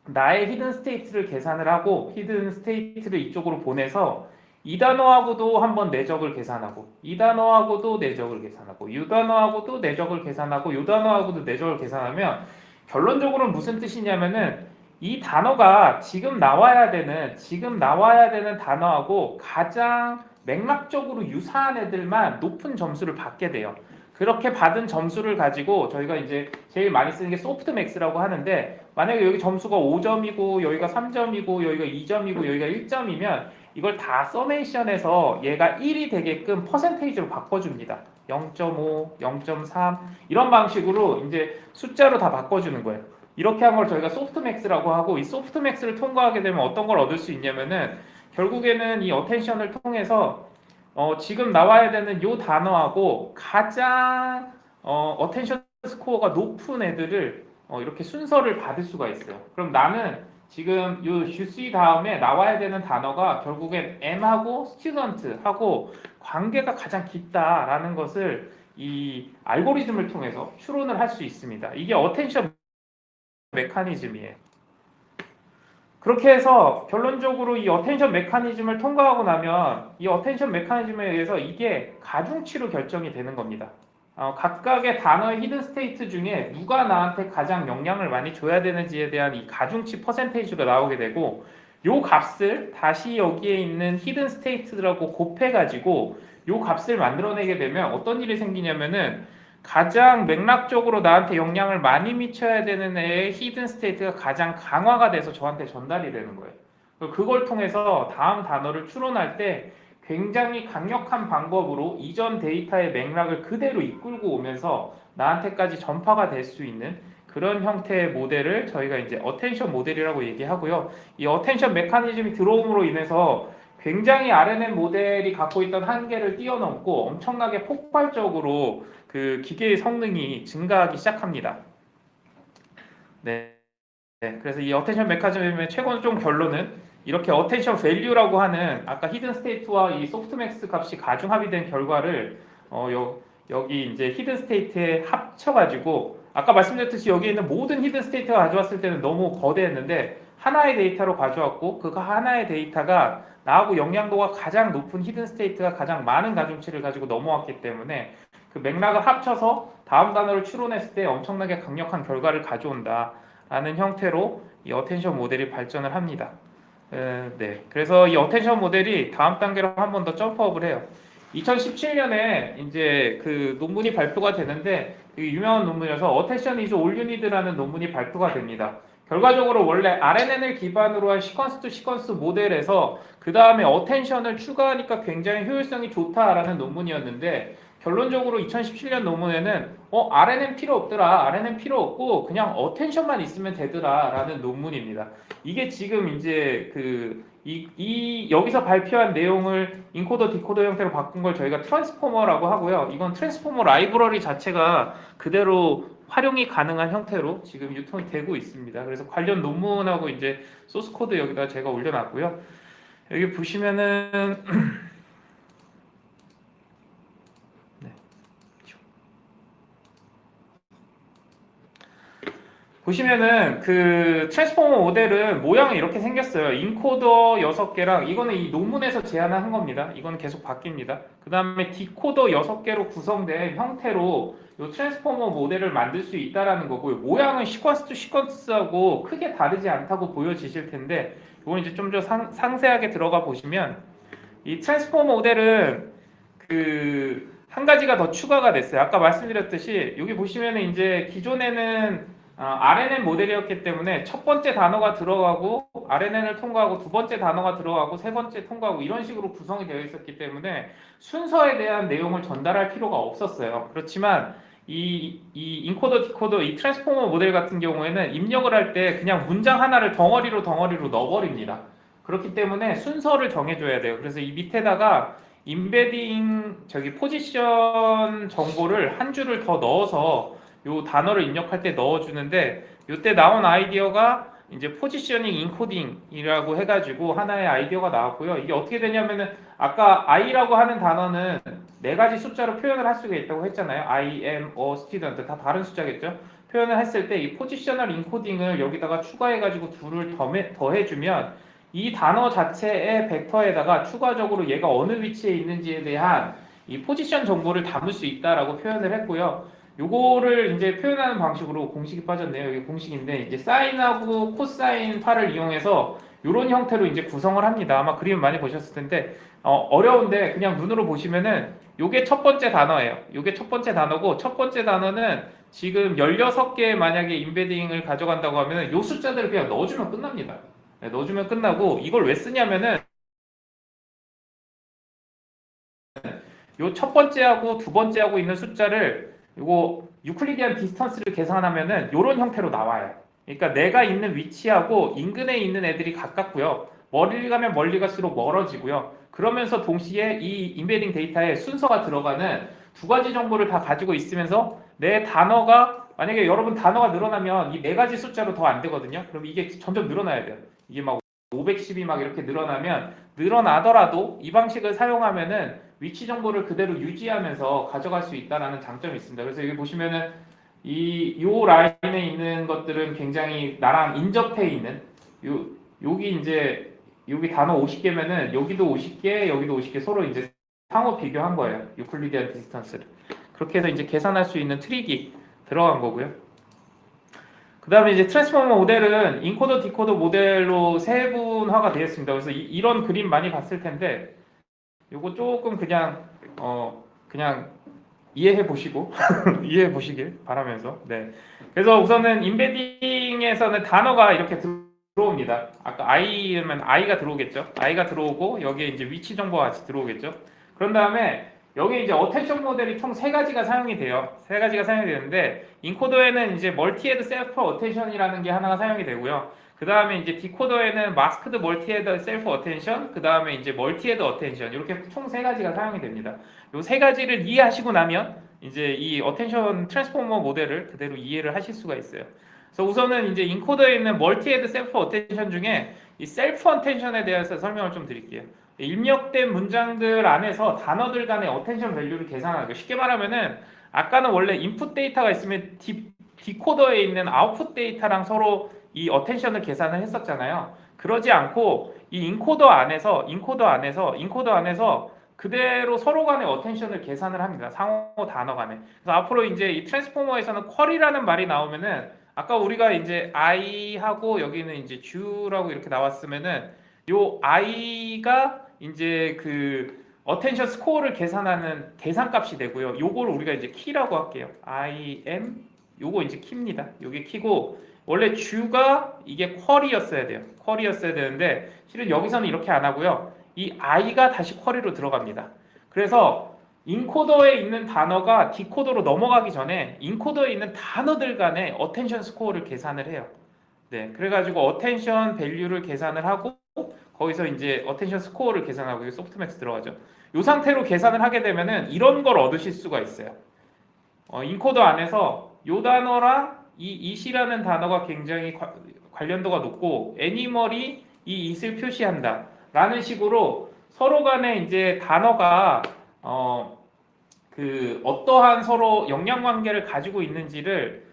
나의 히든 스테이트를 계산을 하고 히든 스테이트를 이쪽으로 보내서 이 단어하고도 한번 내적을 계산하고 이 단어하고도 내적을 계산하고 이 단어하고도 내적을 계산하고 이 단어하고도 내적을 계산하면 결론적으로는 무슨 뜻이냐면은 이 단어가 지금 나와야 되는 단어하고 가장 맥락적으로 유사한 애들만 높은 점수를 받게 돼요. 그렇게 받은 점수를 가지고 저희가 이제 제일 많이 쓰는 게 소프트맥스라고 하는데 만약에 여기 점수가 5점이고 여기가 3점이고 여기가 2점이고 여기가 1점이면 이걸 다 서메이션해서 얘가 1이 되게끔 퍼센테이지로 바꿔줍니다. 0.5, 0.3 이런 방식으로 이제 숫자로 다 바꿔주는 거예요. 이렇게 한 걸 저희가 소프트맥스라고 하고 이 소프트맥스를 통과하게 되면 어떤 걸 얻을 수 있냐면은 결국에는 이 어텐션을 통해서 지금 나와야 되는 요 단어하고 가장 어텐션 스코어가 높은 애들을 이렇게 순서를 받을 수가 있어요. 그럼 나는 지금 요 주시 다음에 나와야 되는 단어가 결국엔 M하고 스튜던트하고 관계가 가장 깊다라는 것을 이 알고리즘을 통해서 추론을 할 수 있습니다. 이게 어텐션 메커니즘이에요. 그렇게 해서 결론적으로 이 어텐션 메커니즘을 통과하고 나면 이 어텐션 메커니즘에 의해서 이게 가중치로 결정이 되는 겁니다. 각각의 단어의 히든 스테이트 중에 누가 나한테 가장 영향을 많이 줘야 되는지에 대한 이 가중치 퍼센테이지가 나오게 되고 요 값을 다시 여기에 있는 히든 스테이트들하고 곱해가지고 요 값을 만들어내게 되면 어떤 일이 생기냐면은 가장 맥락적으로 나한테 영향을 많이 미쳐야 되는 애의 히든 스테이트가 가장 강화가 돼서 저한테 전달이 되는 거예요. 그걸 통해서 다음 단어를 추론할 때 굉장히 강력한 방법으로 이전 데이터의 맥락을 그대로 이끌고 오면서 나한테까지 전파가 될 수 있는 그런 형태의 모델을 저희가 이제 어텐션 모델이라고 얘기하고요. 이 어텐션 메커니즘이 들어옴으로 인해서 굉장히 RNN 모델이 갖고 있던 한계를 뛰어넘고 엄청나게 폭발적으로 그 기계의 성능이 증가하기 시작합니다. 네. 그래서 이 어텐션 메커니즘의 최종 결론은 이렇게 어텐션 밸류라고 하는 아까 히든 스테이트와 이 소프트맥스 값이 가중합이 된 결과를 여기 이제 히든 스테이트에 합쳐가지고 아까 말씀드렸듯이 여기 있는 모든 히든 스테이트가 가져왔을 때는 너무 거대했는데 하나의 데이터로 가져왔고 그 하나의 데이터가 나하고 영향도가 가장 높은 히든 스테이트가 가장 많은 가중치를 가지고 넘어왔기 때문에 그 맥락을 합쳐서 다음 단어를 추론했을 때 엄청나게 강력한 결과를 가져온다. 라는 형태로 이 어텐션 모델이 발전을 합니다. 네. 그래서 이 어텐션 모델이 다음 단계로 한 번 더 점프업을 해요. 2017년에 이제 그 논문이 발표가 되는데 유명한 논문이어서 어텐션 is all you need라는 논문이 발표가 됩니다. 결과적으로 원래 RNN을 기반으로 한 시퀀스 투 시퀀스 모델에서 그 다음에 어텐션을 추가하니까 굉장히 효율성이 좋다라는 논문이었는데 결론적으로 2017년 논문에는 RNN 필요 없더라. RNN 필요 없고 그냥 어텐션만 있으면 되더라라는 논문입니다. 이게 지금 이제 여기서 발표한 내용을 인코더 디코더 형태로 바꾼 걸 저희가 트랜스포머라고 하고요. 이건 트랜스포머 라이브러리 자체가 그대로 활용이 가능한 형태로 지금 유통이 되고 있습니다. 그래서 관련 논문하고 이제 소스 코드 여기다 제가 올려놨고요. 여기 보시면은 보시면은 그 트랜스포머 모델은 모양이 이렇게 생겼어요. 인코더 6개랑 이거는 이 논문에서 제안한 겁니다. 이건 계속 바뀝니다. 그 다음에 디코더 6개로 구성된 형태로 이 트랜스포머 모델을 만들 수 있다라는 거고요. 모양은 시퀀스 투 시퀀스하고 크게 다르지 않다고 보여지실 텐데 이건 이제 좀 더 상세하게 들어가 보시면 이 트랜스포머 모델은 그 한 가지가 더 추가가 됐어요. 아까 말씀드렸듯이 여기 보시면은 이제 기존에는 RNN 모델이었기 때문에 첫 번째 단어가 들어가고 RNN을 통과하고 두 번째 단어가 들어가고 세 번째 통과하고 이런 식으로 구성이 되어 있었기 때문에 순서에 대한 내용을 전달할 필요가 없었어요. 그렇지만 이 인코더 디코더 이 트랜스포머 모델 같은 경우에는 입력을 할 때 그냥 문장 하나를 덩어리로 넣어버립니다. 그렇기 때문에 순서를 정해줘야 돼요. 그래서 이 밑에다가 임베딩 포지션 정보를 한 줄을 더 넣어서 요 단어를 입력할 때 넣어주는데 요때 나온 아이디어가 이제 포지셔닝 인코딩이라고 해가지고 하나의 아이디어가 나왔고요. 이게 어떻게 되냐면은 아까 I라고 하는 단어는 네 가지 숫자로 표현을 할 수가 있다고 했잖아요. I am a student 다 다른 숫자겠죠. 표현을 했을 때 이 포지셔널 인코딩을 여기다가 추가해가지고 둘을 더해주면 이 단어 자체의 벡터에다가 추가적으로 얘가 어느 위치에 있는지에 대한 이 포지션 정보를 담을 수 있다라고 표현을 했고요. 요거를 이제 표현하는 방식으로 공식이 빠졌네요. 이게 공식인데 이제 사인하고 코사인 파를 이용해서 이런 형태로 이제 구성을 합니다. 아마 그림 많이 보셨을 텐데 어려운데 그냥 눈으로 보시면은 요게 첫 번째 단어예요. 요게 첫 번째 단어고 첫 번째 단어는 지금 16개의 만약에 임베딩을 가져간다고 하면은 요 숫자들을 그냥 넣어주면 끝납니다. 네, 넣어주면 끝나고 이걸 왜 쓰냐면은 요 첫 번째하고 두 번째하고 있는 숫자를 요거 유클리디안 디스턴스를 계산하면은 요런 형태로 나와요. 그러니까 내가 있는 위치하고 인근에 있는 애들이 가깝고요. 멀리 가면 멀리 갈수록 멀어지고요. 그러면서 동시에 이 임베딩 데이터에 순서가 들어가는 두 가지 정보를 다 가지고 있으면서 내 단어가 만약에 여러분 단어가 늘어나면 이 네 가지 숫자로 더 안 되거든요. 그럼 이게 점점 늘어나야 돼요. 이게 막 510이 막 이렇게 늘어나면 늘어나더라도 이 방식을 사용하면은 위치 정보를 그대로 유지하면서 가져갈 수 있다라는 장점이 있습니다. 그래서 여기 보시면은 요 라인에 있는 것들은 굉장히 나랑 인접해 있는 여기 이제 여기 단어 50개면은 여기도 50개, 여기도 50개 서로 이제 상호 비교한 거예요. 유클리디안 디스턴스를. 그렇게 해서 이제 계산할 수 있는 트릭이 들어간 거고요. 그 다음에 이제 트랜스포머 모델은 인코더 디코더 모델로 세분화가 되어 있습니다. 그래서 이런 그림 많이 봤을 텐데 요거 조금 그냥 이해해 보시고 이해해 보시길 바라면서. 네. 그래서 우선은 인베딩에서는 단어가 이렇게 들어옵니다. 아까 i면 i가 들어오겠죠. i가 들어오고 여기에 이제 위치 정보가 같이 들어오겠죠. 그런 다음에 여기 이제 어텐션 모델이 총 세 가지가 사용이 돼요. 세 가지가 사용이 되는데 인코더에는 이제 멀티헤드 셀프 어텐션이라는 게 하나가 사용이 되고요. 그 다음에 이제 디코더에는 마스크드 멀티헤드 셀프 어텐션, 그 다음에 이제 멀티헤드 어텐션 이렇게 총 세 가지가 사용이 됩니다. 이 세 가지를 이해하시고 나면 이제 이 어텐션 트랜스포머 모델을 그대로 이해를 하실 수가 있어요. 그래서 우선은 이제 인코더에 있는 멀티헤드 셀프 어텐션 중에 이 셀프 어텐션에 대해서 설명을 좀 드릴게요. 입력된 문장들 안에서 단어들 간의 어텐션 밸류를 계산하는 거. 쉽게 말하면은 아까는 원래 인풋 데이터가 있으면 디코더에 있는 아웃풋 데이터랑 서로 이 어텐션을 계산을 했었잖아요. 그러지 않고 이 인코더 안에서 그대로 서로 간의 어텐션을 계산을 합니다. 상호 단어 간에. 그래서 앞으로 이제 이 트랜스포머에서는 쿼리라는 말이 나오면은 아까 우리가 이제 i하고 여기는 이제 ju라고 이렇게 나왔으면은 요 i가 이제 그 어텐션 스코어를 계산하는 계산값이 되고요. 요거를 우리가 이제 키라고 할게요. im 요거 이제 키입니다. 요게 키고 원래 주가 이게 쿼리였어야 돼요. 쿼리였어야 되는데 실은 여기서는 이렇게 안 하고요. 이 i가 다시 쿼리로 들어갑니다. 그래서 인코더에 있는 단어가 디코더로 넘어가기 전에 인코더에 있는 단어들 간의 어텐션 스코어를 계산을 해요. 네, 그래가지고 어텐션 밸류를 계산을 하고 거기서 이제 어텐션 스코어를 계산하고 소프트맥스 들어가죠. 이 상태로 계산을 하게 되면은 이런 걸 얻으실 수가 있어요. 인코더 안에서 이 단어랑 이 it이라는 단어가 굉장히 관련도가 높고 애니멀이 이 it을 표시한다 라는 식으로 서로 간에 이제 단어가 그 어떠한 서로 역량 관계를 가지고 있는지를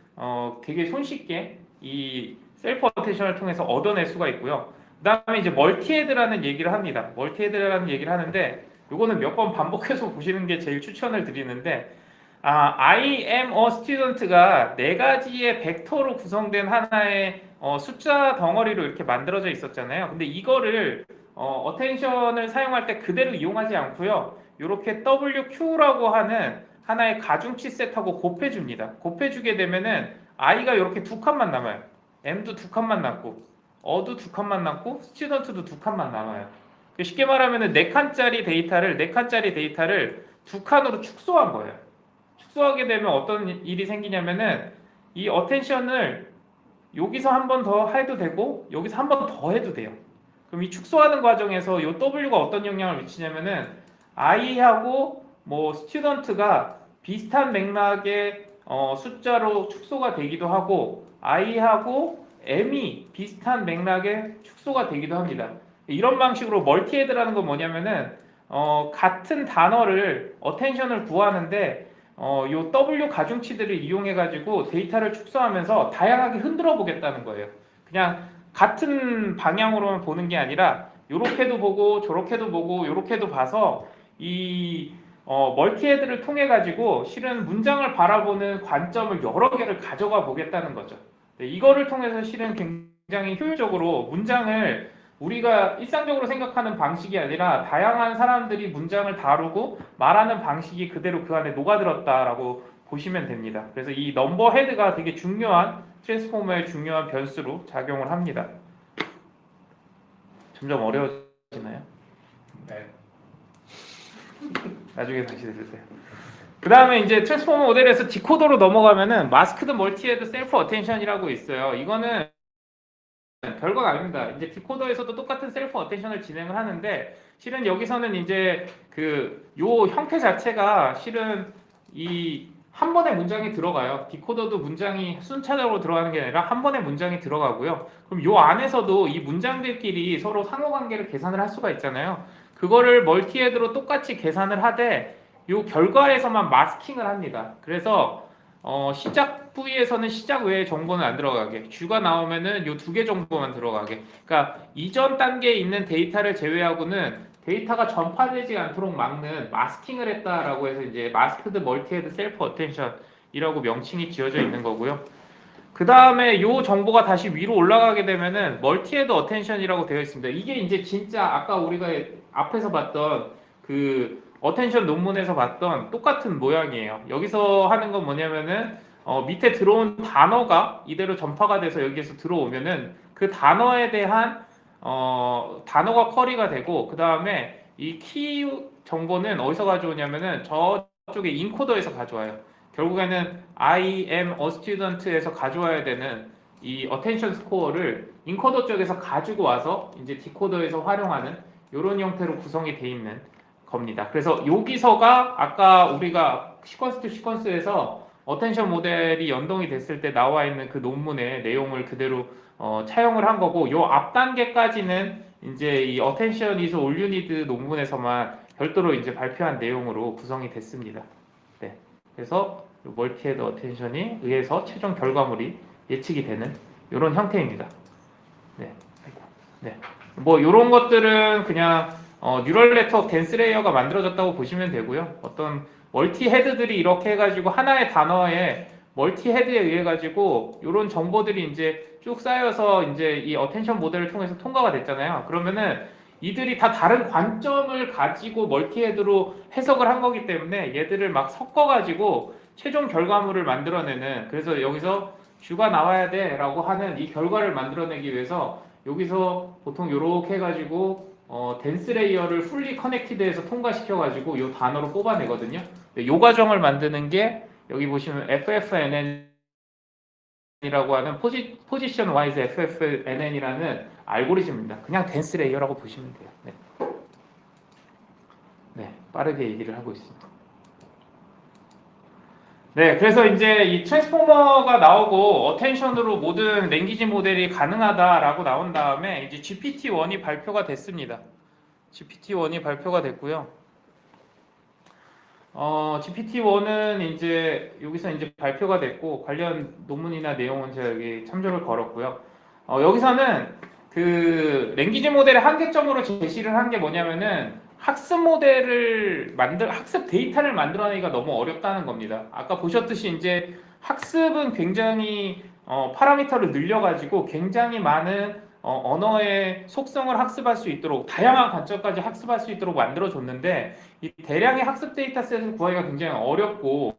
되게 손쉽게 이 셀프 어텐션을 통해서 얻어낼 수가 있고요. 그 다음에 이제 멀티헤드라는 얘기를 합니다. 멀티헤드라는 얘기를 하는데 이거는 몇 번 반복해서 보시는 게 제일 추천을 드리는데 I am a student가 네 가지의 벡터로 구성된 하나의 숫자 덩어리로 이렇게 만들어져 있었잖아요. 근데 이거를 어텐션을 사용할 때 그대로 이용하지 않고요. 이렇게 WQ라고 하는 하나의 가중치 셋하고 곱해줍니다. 곱해주게 되면은 i가 이렇게 두 칸만 남아요. m도 두 칸만 남고 어도 두 칸만 남고 스튜던트도 두 칸만 남아요. 쉽게 말하면은 네 칸짜리 데이터를 두 칸으로 축소한 거예요. 축소하게 되면 어떤 일이 생기냐면은 이 어텐션을 여기서 한 번 더 해도 되고 여기서 한 번 더 해도 돼요. 그럼 이 축소하는 과정에서 이 W가 어떤 영향을 미치냐면은 I하고 뭐 스튜던트가 비슷한 맥락의 숫자로 축소가 되기도 하고 I하고 M이 비슷한 맥락의 축소가 되기도 합니다. 이런 방식으로 멀티헤드라는 건 뭐냐면은 같은 단어를 어텐션을 구하는데 요 W 가중치들을 이용해 가지고 데이터를 축소하면서 다양하게 흔들어 보겠다는 거예요. 그냥 같은 방향으로만 보는 게 아니라 요렇게도 보고 저렇게도 보고 요렇게도 봐서 이 멀티헤드를 통해 가지고 실은 문장을 바라보는 관점을 여러 개를 가져가 보겠다는 거죠. 네, 이거를 통해서 실은 굉장히 효율적으로 문장을 우리가 일상적으로 생각하는 방식이 아니라 다양한 사람들이 문장을 다루고 말하는 방식이 그대로 그 안에 녹아들었다라고 보시면 됩니다. 그래서 이 넘버 헤드가 되게 중요한 트랜스포머의 중요한 변수로 작용을 합니다. 점점 어려워지나요? 네. 나중에 다시 들으세요. 그 다음에 이제 트랜스포머 모델에서 디코더로 넘어가면은 마스크드 멀티헤드 셀프 어텐션이라고 있어요. 이거는 별건 아닙니다. 이제 디코더에서도 똑같은 셀프 어텐션을 진행을 하는데 실은 여기서는 이제 그 요 형태 자체가 실은 이 한 번에 문장이 들어가요. 디코더도 문장이 순차적으로 들어가는 게 아니라 한 번에 문장이 들어가고요. 그럼 요 안에서도 이 문장들끼리 서로 상호관계를 계산을 할 수가 있잖아요. 그거를 멀티헤드로 똑같이 계산을 하되 요 결과에서만 마스킹을 합니다. 그래서 시작 부위에서는 시작 외의 정보는 안 들어가게, 주가 나오면은 요 두 개 정보만 들어가게. 그러니까 이전 단계에 있는 데이터를 제외하고는 데이터가 전파되지 않도록 막는 마스킹을 했다라고 해서 이제 마스크드 멀티헤드 셀프 어텐션이라고 명칭이 지어져 있는 거고요. 그 다음에 요 정보가 다시 위로 올라가게 되면은 멀티헤드 어텐션이라고 되어 있습니다. 이게 이제 진짜 아까 우리가 앞에서 봤던 그 어텐션 논문에서 봤던 똑같은 모양이에요. 여기서 하는 건 뭐냐면은 밑에 들어온 단어가 이대로 전파가 돼서 여기에서 들어오면은 그 단어에 대한 단어가 커리가 되고 그 다음에 이 키 정보는 어디서 가져오냐면은 저쪽에 인코더에서 가져와요. 결국에는 I am a student에서 가져와야 되는 이 attention score를 인코더 쪽에서 가지고 와서 이제 디코더에서 활용하는 이런 형태로 구성이 돼 있는 겁니다. 그래서 여기서가 아까 우리가 시퀀스 투 시퀀스에서 어텐션 모델이 연동이 됐을 때 나와 있는 그 논문의 내용을 그대로 차용을 한 거고, 요 앞 단계까지는 이제 이 Attention is all you need 논문에서만 별도로 이제 발표한 내용으로 구성이 됐습니다. 네. 그래서 멀티헤드 어텐션이 의해서 최종 결과물이 예측이 되는 이런 형태입니다. 네. 네. 뭐 이런 것들은 그냥 뉴럴 네트워크 덴스 레이어가 만들어졌다고 보시면 되고요. 어떤 멀티 헤드들이 이렇게 해가지고 하나의 단어에 멀티 헤드에 의해 가지고 이런 정보들이 이제 쭉 쌓여서 이제 이 어텐션 모델을 통해서 통과가 됐잖아요. 그러면은 이들이 다 다른 관점을 가지고 멀티 헤드로 해석을 한 거기 때문에 얘들을 막 섞어가지고 최종 결과물을 만들어내는, 그래서 여기서 슈가 나와야 돼라고 하는 이 결과를 만들어내기 위해서 여기서 보통 이렇게 해가지고 덴스 레이어를 풀리 커넥티드해서 통과시켜가지고 이 단어로 뽑아내거든요. 이 과정을 만드는 게 여기 보시면 FFNN이라고 하는 포지션 와이즈 FFNN이라는 알고리즘입니다. 그냥 덴스 레이어라고 보시면 돼요. 네. 네, 빠르게 얘기를 하고 있습니다. 네, 그래서 이제 이 트랜스포머가 나오고 어텐션으로 모든 랭귀지 모델이 가능하다라고 나온 다음에 이제 GPT-1이 발표가 됐습니다. GPT-1이 발표가 됐고요. GPT-1은 이제 여기서 이제 발표가 됐고 관련 논문이나 내용은 제가 여기 참조를 걸었고요. 여기서는 그 랭귀지 모델의 한계점으로 제시를 한 게 뭐냐면은 학습 데이터를 만들어내기가 너무 어렵다는 겁니다. 아까 보셨듯이 이제 학습은 굉장히 파라미터를 늘려가지고 굉장히 많은 언어의 속성을 학습할 수 있도록 다양한 관점까지 학습할 수 있도록 만들어줬는데 이 대량의 학습 데이터셋을 구하기가 굉장히 어렵고,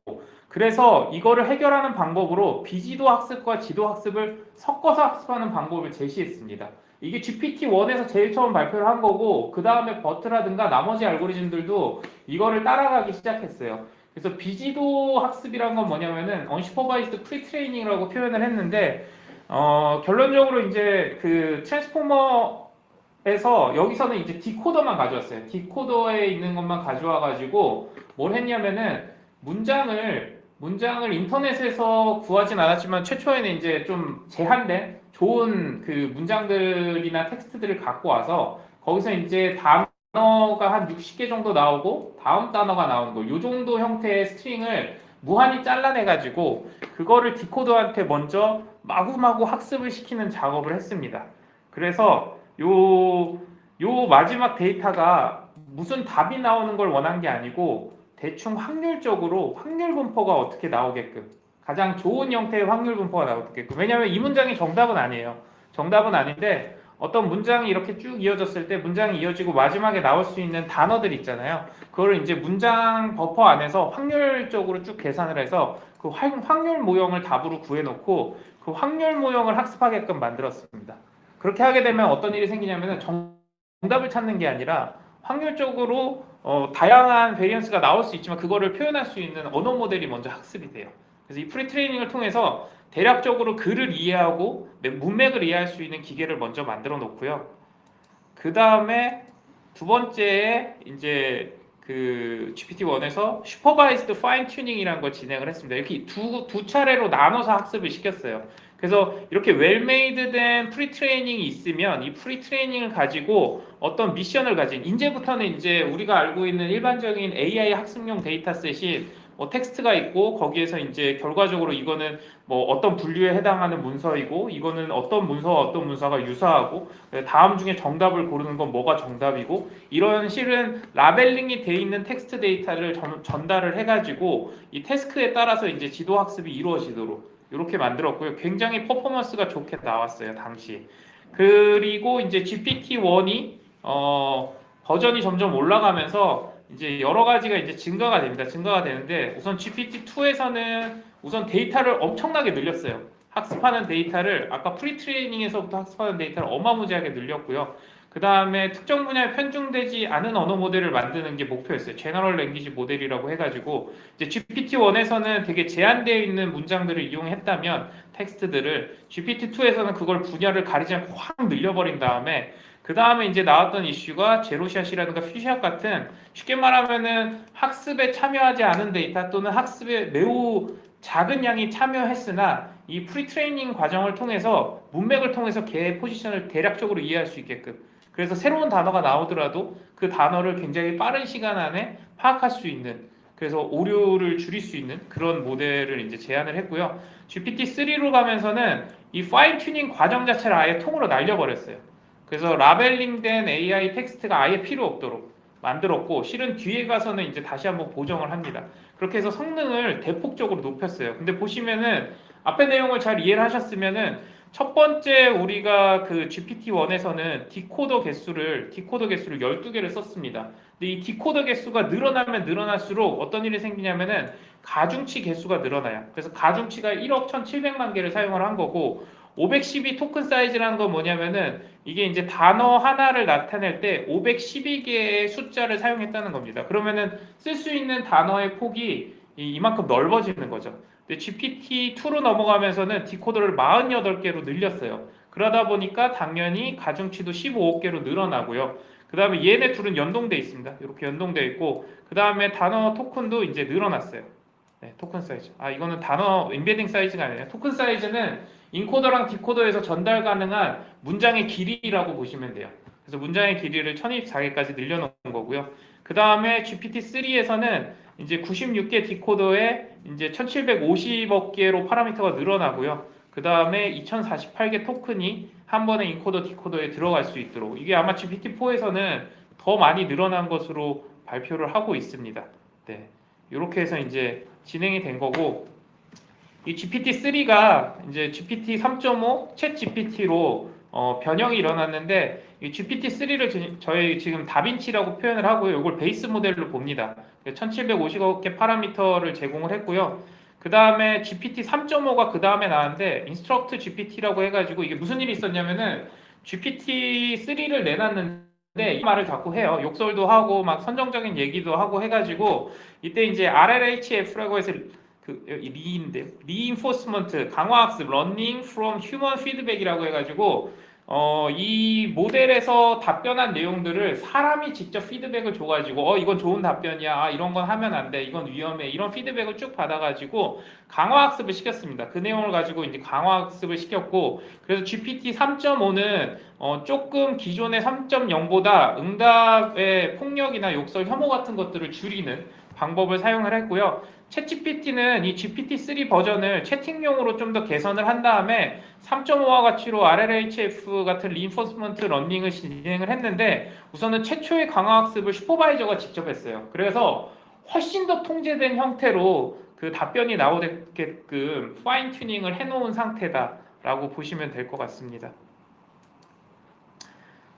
그래서 이거를 해결하는 방법으로 비지도 학습과 지도 학습을 섞어서 학습하는 방법을 제시했습니다. 이게 GPT-1에서 제일 처음 발표를 한 거고 그 다음에 버트라든가 나머지 알고리즘들도 이거를 따라가기 시작했어요. 그래서 비지도 학습이란 건 뭐냐면은 언슈퍼바이스드 프리트레이닝이라고 표현을 했는데 결론적으로 이제 그 트랜스포머에서 여기서는 이제 디코더만 가져왔어요. 디코더에 있는 것만 가져와 가지고 뭘 했냐면은 문장을 인터넷에서 구하진 않았지만 최초에는 이제 좀 제한된 좋은 그 문장들이나 텍스트들을 갖고 와서 거기서 이제 단어가 한 60개 정도 나오고 다음 단어가 나오는 거, 요 정도 형태의 스트링을 무한히 잘라내 가지고 그거를 디코더한테 먼저 마구마구 학습을 시키는 작업을 했습니다. 그래서 요 마지막 데이터가 무슨 답이 나오는 걸 원한 게 아니고 대충 확률적으로 확률 분포가 어떻게 나오게끔, 가장 좋은 형태의 확률 분포가 나오게끔. 왜냐하면 이 문장이 정답은 아니에요. 정답은 아닌데 어떤 문장이 이렇게 쭉 이어졌을 때 문장이 이어지고 마지막에 나올 수 있는 단어들 있잖아요. 그걸 이제 문장 버퍼 안에서 확률적으로 쭉 계산을 해서 그 확률 모형을 답으로 구해놓고 그 확률 모형을 학습하게끔 만들었습니다. 그렇게 하게 되면 어떤 일이 생기냐면 정답을 찾는 게 아니라 확률적으로 다양한 베리언스가 나올 수 있지만 그거를 표현할 수 있는 언어 모델이 먼저 학습이 돼요. 그래서 이 프리트레이닝을 통해서 대략적으로 글을 이해하고 문맥을 이해할 수 있는 기계를 먼저 만들어 놓고요. 그 다음에 두 번째에 이제 그 GPT-1에서 슈퍼바이스드 파인 튜닝이라는 걸 진행을 했습니다. 이렇게 두 차례로 나눠서 학습을 시켰어요. 그래서 이렇게 웰메이드된 프리트레이닝이 있으면 이 프리트레이닝을 가지고 어떤 미션을 가진, 이제부터는 이제 우리가 알고 있는 일반적인 AI 학습용 데이터셋이 뭐 텍스트가 있고 거기에서 이제 결과적으로 이거는 뭐 어떤 분류에 해당하는 문서이고 이거는 어떤 문서와 어떤 문서가 유사하고 다음 중에 정답을 고르는 건 뭐가 정답이고, 이런 실은 라벨링이 돼 있는 텍스트 데이터를 전달을 해가지고 이 태스크에 따라서 이제 지도 학습이 이루어지도록 이렇게 만들었고요. 굉장히 퍼포먼스가 좋게 나왔어요, 당시. 그리고 이제 GPT-1이 버전이 점점 올라가면서 이제 여러 가지가 이제 증가가 됩니다. 증가가 되는데 우선 GPT-2에서는 우선 데이터를 엄청나게 늘렸어요. 학습하는 데이터를 아까 프리트레이닝에서부터 학습하는 데이터를 어마무지하게 늘렸고요. 그 다음에 특정 분야에 편중되지 않은 언어 모델을 만드는 게 목표였어요. 제너럴 랭귀지 모델이라고 해가지고 이제 GPT-1에서는 되게 제한되어 있는 문장들을 이용했다면 텍스트들을 GPT-2에서는 그걸 분야를 가리지 않고 확 늘려버린 다음에 그 다음에 이제 나왔던 이슈가 제로샷이라든가 퓨샷 같은 쉽게 말하면은 학습에 참여하지 않은 데이터 또는 학습에 매우 작은 양이 참여했으나 이 프리트레이닝 과정을 통해서 문맥을 통해서 걔의 포지션을 대략적으로 이해할 수 있게끔 그래서 새로운 단어가 나오더라도 그 단어를 굉장히 빠른 시간 안에 파악할 수 있는 그래서 오류를 줄일 수 있는 그런 모델을 이제 제안을 했고요. GPT-3로 가면서는 이 파인 튜닝 과정 자체를 아예 통으로 날려버렸어요. 그래서 라벨링된 AI 텍스트가 아예 필요 없도록 만들었고 실은 뒤에 가서는 이제 다시 한번 보정을 합니다. 그렇게 해서 성능을 대폭적으로 높였어요. 근데 보시면은 앞에 내용을 잘 이해를 하셨으면은 첫 번째 우리가 그 GPT-1에서는 디코더 개수를 12개를 썼습니다. 근데 이 디코더 개수가 늘어나면 늘어날수록 어떤 일이 생기냐면은 가중치 개수가 늘어나요. 그래서 가중치가 1억 1,700만 개를 사용을 한 거고 512 토큰 사이즈라는 건 뭐냐면은 이게 이제 단어 하나를 나타낼 때 512개의 숫자를 사용했다는 겁니다. 그러면은 쓸 수 있는 단어의 폭이 이만큼 넓어지는 거죠. 근데 GPT-2로 넘어가면서는 디코더를 48개로 늘렸어요. 그러다 보니까 당연히 가중치도 15개로 늘어나고요. 그 다음에 얘네 둘은 연동돼 있습니다. 이렇게 연동돼 있고 그 다음에 단어 토큰도 이제 늘어났어요. 네, 토큰 사이즈. 아 이거는 단어 임베딩 사이즈가 아니에요. 토큰 사이즈는 인코더랑 디코더에서 전달 가능한 문장의 길이라고 보시면 돼요. 그래서 문장의 길이를 1024개까지 늘려놓은 거고요. 그 다음에 GPT-3에서는 이제 96개 디코더에 이제 1750억 개로 파라미터가 늘어나고요. 그 다음에 2048개 토큰이 한 번에 인코더 디코더에 들어갈 수 있도록 이게 아마 GPT-4에서는 더 많이 늘어난 것으로 발표를 하고 있습니다. 네, 이렇게 해서 이제 진행이 된 거고 이 GPT-3가 이제 GPT 3.5 챗 GPT로 변형이 일어났는데 이 GPT-3를 저희 지금 다빈치라고 표현을 하고요. 이걸 베이스 모델로 봅니다. 1750억 개 파라미터를 제공을 했고요. 그 다음에 GPT 3.5가 그 다음에 나왔는데 인스트럭트 GPT라고 해가지고 이게 무슨 일이 있었냐면은 GPT-3를 내놨는데 이 말을 자꾸 해요. 욕설도 하고 막 선정적인 얘기도 하고 해가지고 이때 이제 RLHF라고 해서 그 리인데 리인포스먼트 강화학습 러닝 프롬 휴먼 피드백이라고 해가지고 이 모델에서 답변한 내용들을 사람이 직접 피드백을 줘가지고 이건 좋은 답변이야 이런 건 하면 안 돼 이건 위험해 이런 피드백을 쭉 받아가지고 강화학습을 시켰습니다. 그 내용을 가지고 이제 강화학습을 시켰고 그래서 GPT 3.5는 조금 기존의 3.0보다 응답의 폭력이나 욕설 혐오 같은 것들을 줄이는 방법을 사용을 했고요. 챗GPT는 이 GPT-3 버전을 채팅용으로 좀 더 개선을 한 다음에 3.5와 같이로 RLHF 같은 리인포스먼트 러닝을 진행을 했는데 우선은 최초의 강화학습을 슈퍼바이저가 직접 했어요. 그래서 훨씬 더 통제된 형태로 그 답변이 나오게끔 파인 튜닝을 해놓은 상태다라고 보시면 될 것 같습니다.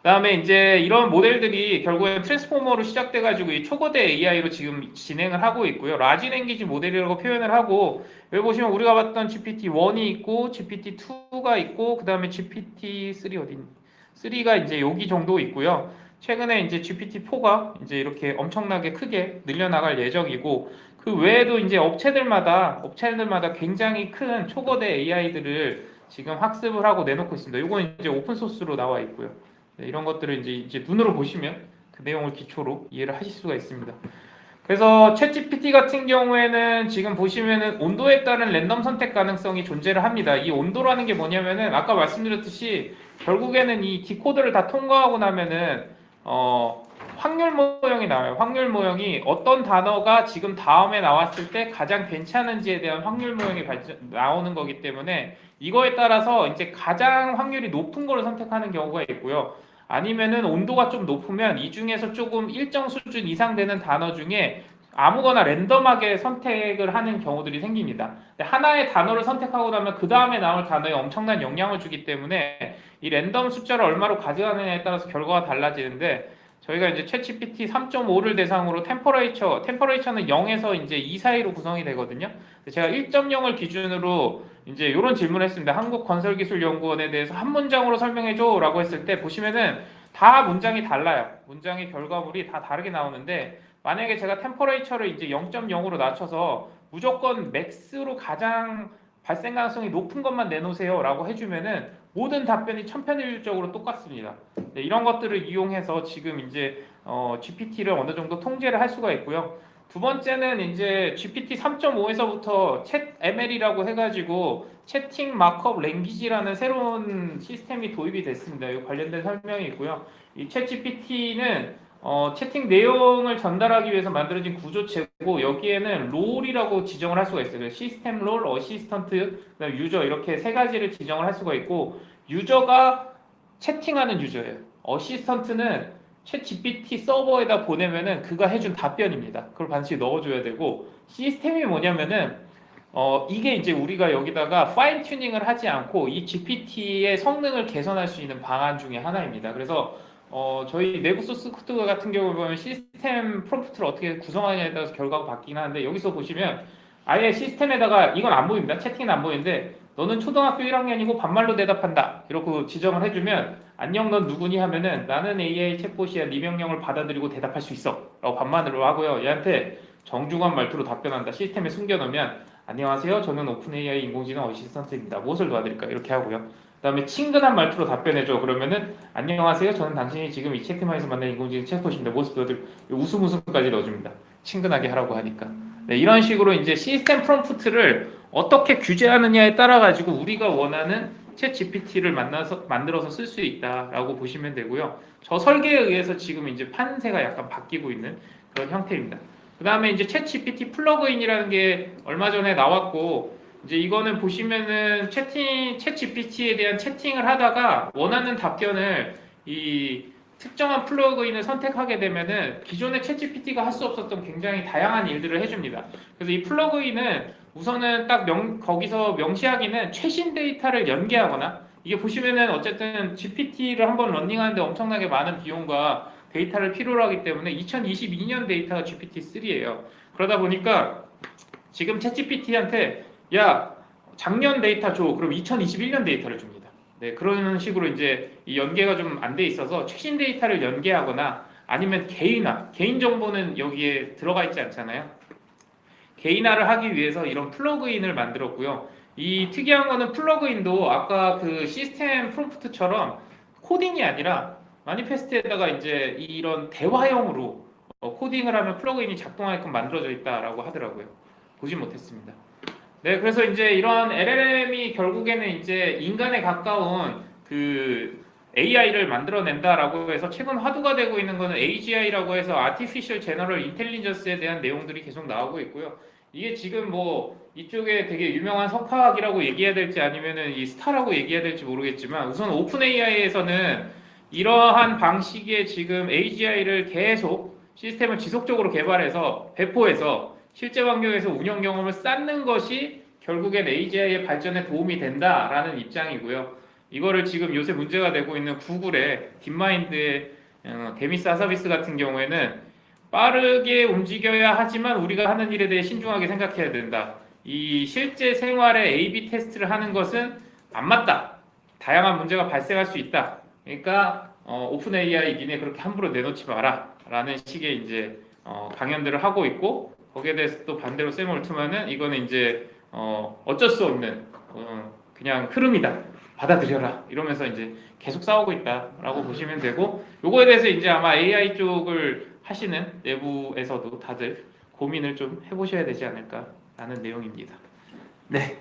그다음에 이제 이런 모델들이 결국엔 트랜스포머로 시작돼가지고 이 초거대 AI로 지금 진행을 하고 있고요. 라지 랭귀지 모델이라고 표현을 하고 여기 보시면 우리가 봤던 GPT-1이 있고 GPT-2가 있고 그 다음에 GPT-3 어디 3가 이제 여기 정도 있고요. 최근에 이제 GPT-4가 이제 이렇게 엄청나게 크게 늘려나갈 예정이고 그 외에도 이제 업체들마다 굉장히 큰 초거대 AI들을 지금 학습을 하고 내놓고 있습니다. 이건 이제 오픈 소스로 나와 있고요. 네, 이런 것들을 이제 눈으로 보시면 그 내용을 기초로 이해를 하실 수가 있습니다. 그래서 챗GPT 같은 경우에는 지금 보시면은 온도에 따른 랜덤 선택 가능성이 존재를 합니다. 이 온도라는 게 뭐냐면은 아까 말씀드렸듯이 결국에는 이 디코더를 다 통과하고 나면은 확률 모형이 나와요. 확률 모형이 어떤 단어가 지금 다음에 나왔을 때 가장 괜찮은지에 대한 확률 모형이 나오는 거기 때문에 이거에 따라서 이제 가장 확률이 높은 거를 선택하는 경우가 있고요. 아니면은 온도가 좀 높으면 이 중에서 조금 일정 수준 이상 되는 단어 중에 아무거나 랜덤하게 선택을 하는 경우들이 생깁니다. 근데 하나의 단어를 선택하고 나면 그 다음에 나올 단어에 엄청난 영향을 주기 때문에 이 랜덤 숫자를 얼마로 가져가느냐에 따라서 결과가 달라지는데 저희가 이제 챗GPT 3.5를 대상으로 템퍼레이처는 0에서 이제 2 사이로 구성이 되거든요. 제가 1.0을 기준으로 이제 이런 질문을 했습니다. 한국건설기술연구원에 대해서 한 문장으로 설명해줘라고 했을 때 보시면은 다 문장이 달라요. 문장의 결과물이 다 다르게 나오는데 만약에 제가 템퍼레이처를 이제 0.0으로 낮춰서 무조건 맥스로 가장 발생 가능성이 높은 것만 내놓으세요라고 해주면은 모든 답변이 천편일률적으로 똑같습니다. 네, 이런 것들을 이용해서 지금 이제 GPT를 어느 정도 통제를 할 수가 있고요. 두 번째는 이제 GPT 3.5에서부터 챗 ML이라고 해가지고 채팅 마크업 랭귀지라는 새로운 시스템이 도입이 됐습니다. 이 관련된 설명이 있고요. 이 챗 GPT는 채팅 내용을 전달하기 위해서 만들어진 구조체고 여기에는 롤이라고 지정을 할 수가 있어요. 시스템 롤, 어시스턴트, 그다음 유저 이렇게 세 가지를 지정을 할 수가 있고 유저가 채팅하는 유저예요. 어시스턴트는 챗 GPT 서버에다 보내면은 그가 해준 답변입니다. 그걸 반드시 넣어줘야 되고 시스템이 뭐냐면은 이게 이제 우리가 여기다가 파인 튜닝을 하지 않고 이 GPT의 성능을 개선할 수 있는 방안 중에 하나입니다. 그래서 저희 내부 소스 코드 같은 경우 보면 시스템 프롬프트를 어떻게 구성하느냐에 따라서 결과가 바뀌긴 하는데 여기서 보시면 아예 시스템에다가 이건 안 보입니다. 채팅은 안 보이는데 너는 초등학교 1학년이고 반말로 대답한다. 이렇게 지정을 해주면 안녕 넌 누구니 하면은 나는 AI 챗봇이야. 네 명령을 받아들이고 대답할 수 있어. 라고 반말로 하고요. 얘한테 정중한 말투로 답변한다. 시스템에 숨겨놓으면 안녕하세요. 저는 오픈 AI 인공지능 어시스턴트입니다. 무엇을 도와드릴까요? 이렇게 하고요. 그다음에 친근한 말투로 답변해줘. 그러면은 안녕하세요. 저는 당신이 지금 이 채팅방에서 만난 인공지능 챗봇입니다. 무엇을 도와드릴까요? 웃음까지 넣어줍니다. 친근하게 하라고 하니까. 네, 이런 식으로 이제 시스템 프롬프트를 어떻게 규제하느냐에 따라 가지고 우리가 원하는 챗 GPT를 만들어서 쓸 수 있다라고 보시면 되고요. 저 설계에 의해서 지금 이제 판세가 약간 바뀌고 있는 그런 형태입니다. 그 다음에 이제 챗 GPT 플러그인이라는 게 얼마 전에 나왔고 이제 이거는 보시면은 챗 GPT에 대한 채팅을 하다가 원하는 답변을 이 특정한 플러그인을 선택하게 되면은 기존의 챗 GPT가 할 수 없었던 굉장히 다양한 일들을 해줍니다. 그래서 이 플러그인은 우선은 딱 거기서 명시하기는 최신 데이터를 연계하거나 이게 보시면은 어쨌든 GPT를 한번 런닝하는데 엄청나게 많은 비용과 데이터를 필요로 하기 때문에 2022년 데이터가 GPT-3예요. 그러다 보니까 지금 챗GPT한테 야 작년 데이터 줘. 그럼 2021년 데이터를 줍니다. 네, 그런 식으로 이제 이 연계가 좀 안 돼 있어서 최신 데이터를 연계하거나 아니면 개인 정보는 여기에 들어가 있지 않잖아요. 개인화를 하기 위해서 이런 플러그인을 만들었고요. 이 특이한 거는 플러그인도 아까 그 시스템 프롬프트처럼 코딩이 아니라 마니페스트에다가 이제 이런 대화형으로 코딩을 하면 플러그인이 작동하게끔 만들어져 있다라고 하더라고요. 보지 못했습니다. 네, 그래서 이제 이런 LLM이 결국에는 이제 인간에 가까운 그 AI를 만들어낸다라고 해서 최근 화두가 되고 있는 거는 AGI라고 해서 Artificial General Intelligence에 대한 내용들이 계속 나오고 있고요. 이게 지금 뭐 이쪽에 되게 유명한 석학이라고 얘기해야 될지 아니면은 이 스타라고 얘기해야 될지 모르겠지만 우선 오픈 AI에서는 이러한 방식의 지금 AGI를 계속 시스템을 지속적으로 개발해서 배포해서 실제 환경에서 운영 경험을 쌓는 것이 결국엔 AGI의 발전에 도움이 된다라는 입장이고요. 이거를 지금 요새 문제가 되고 있는 구글의 딥마인드의 데미스 하사비스 같은 경우에는 빠르게 움직여야 하지만 우리가 하는 일에 대해 신중하게 생각해야 된다. 이 실제 생활에 A/B 테스트를 하는 것은 안 맞다. 다양한 문제가 발생할 수 있다. 그러니까 오픈 AI 기능에 그렇게 함부로 내놓지 마라라는 식의 이제 강연들을 하고 있고 거기에 대해서 또 반대로 샘 올트만은 이거는 이제 어쩔 수 없는 그냥 흐름이다. 받아들여라. 이러면서 이제 계속 싸우고 있다라고 보시면 되고 요거에 대해서 이제 아마 AI 쪽을 하시는 내부에서도 다들 고민을 좀 해보셔야 되지 않을까라는 내용입니다. 네.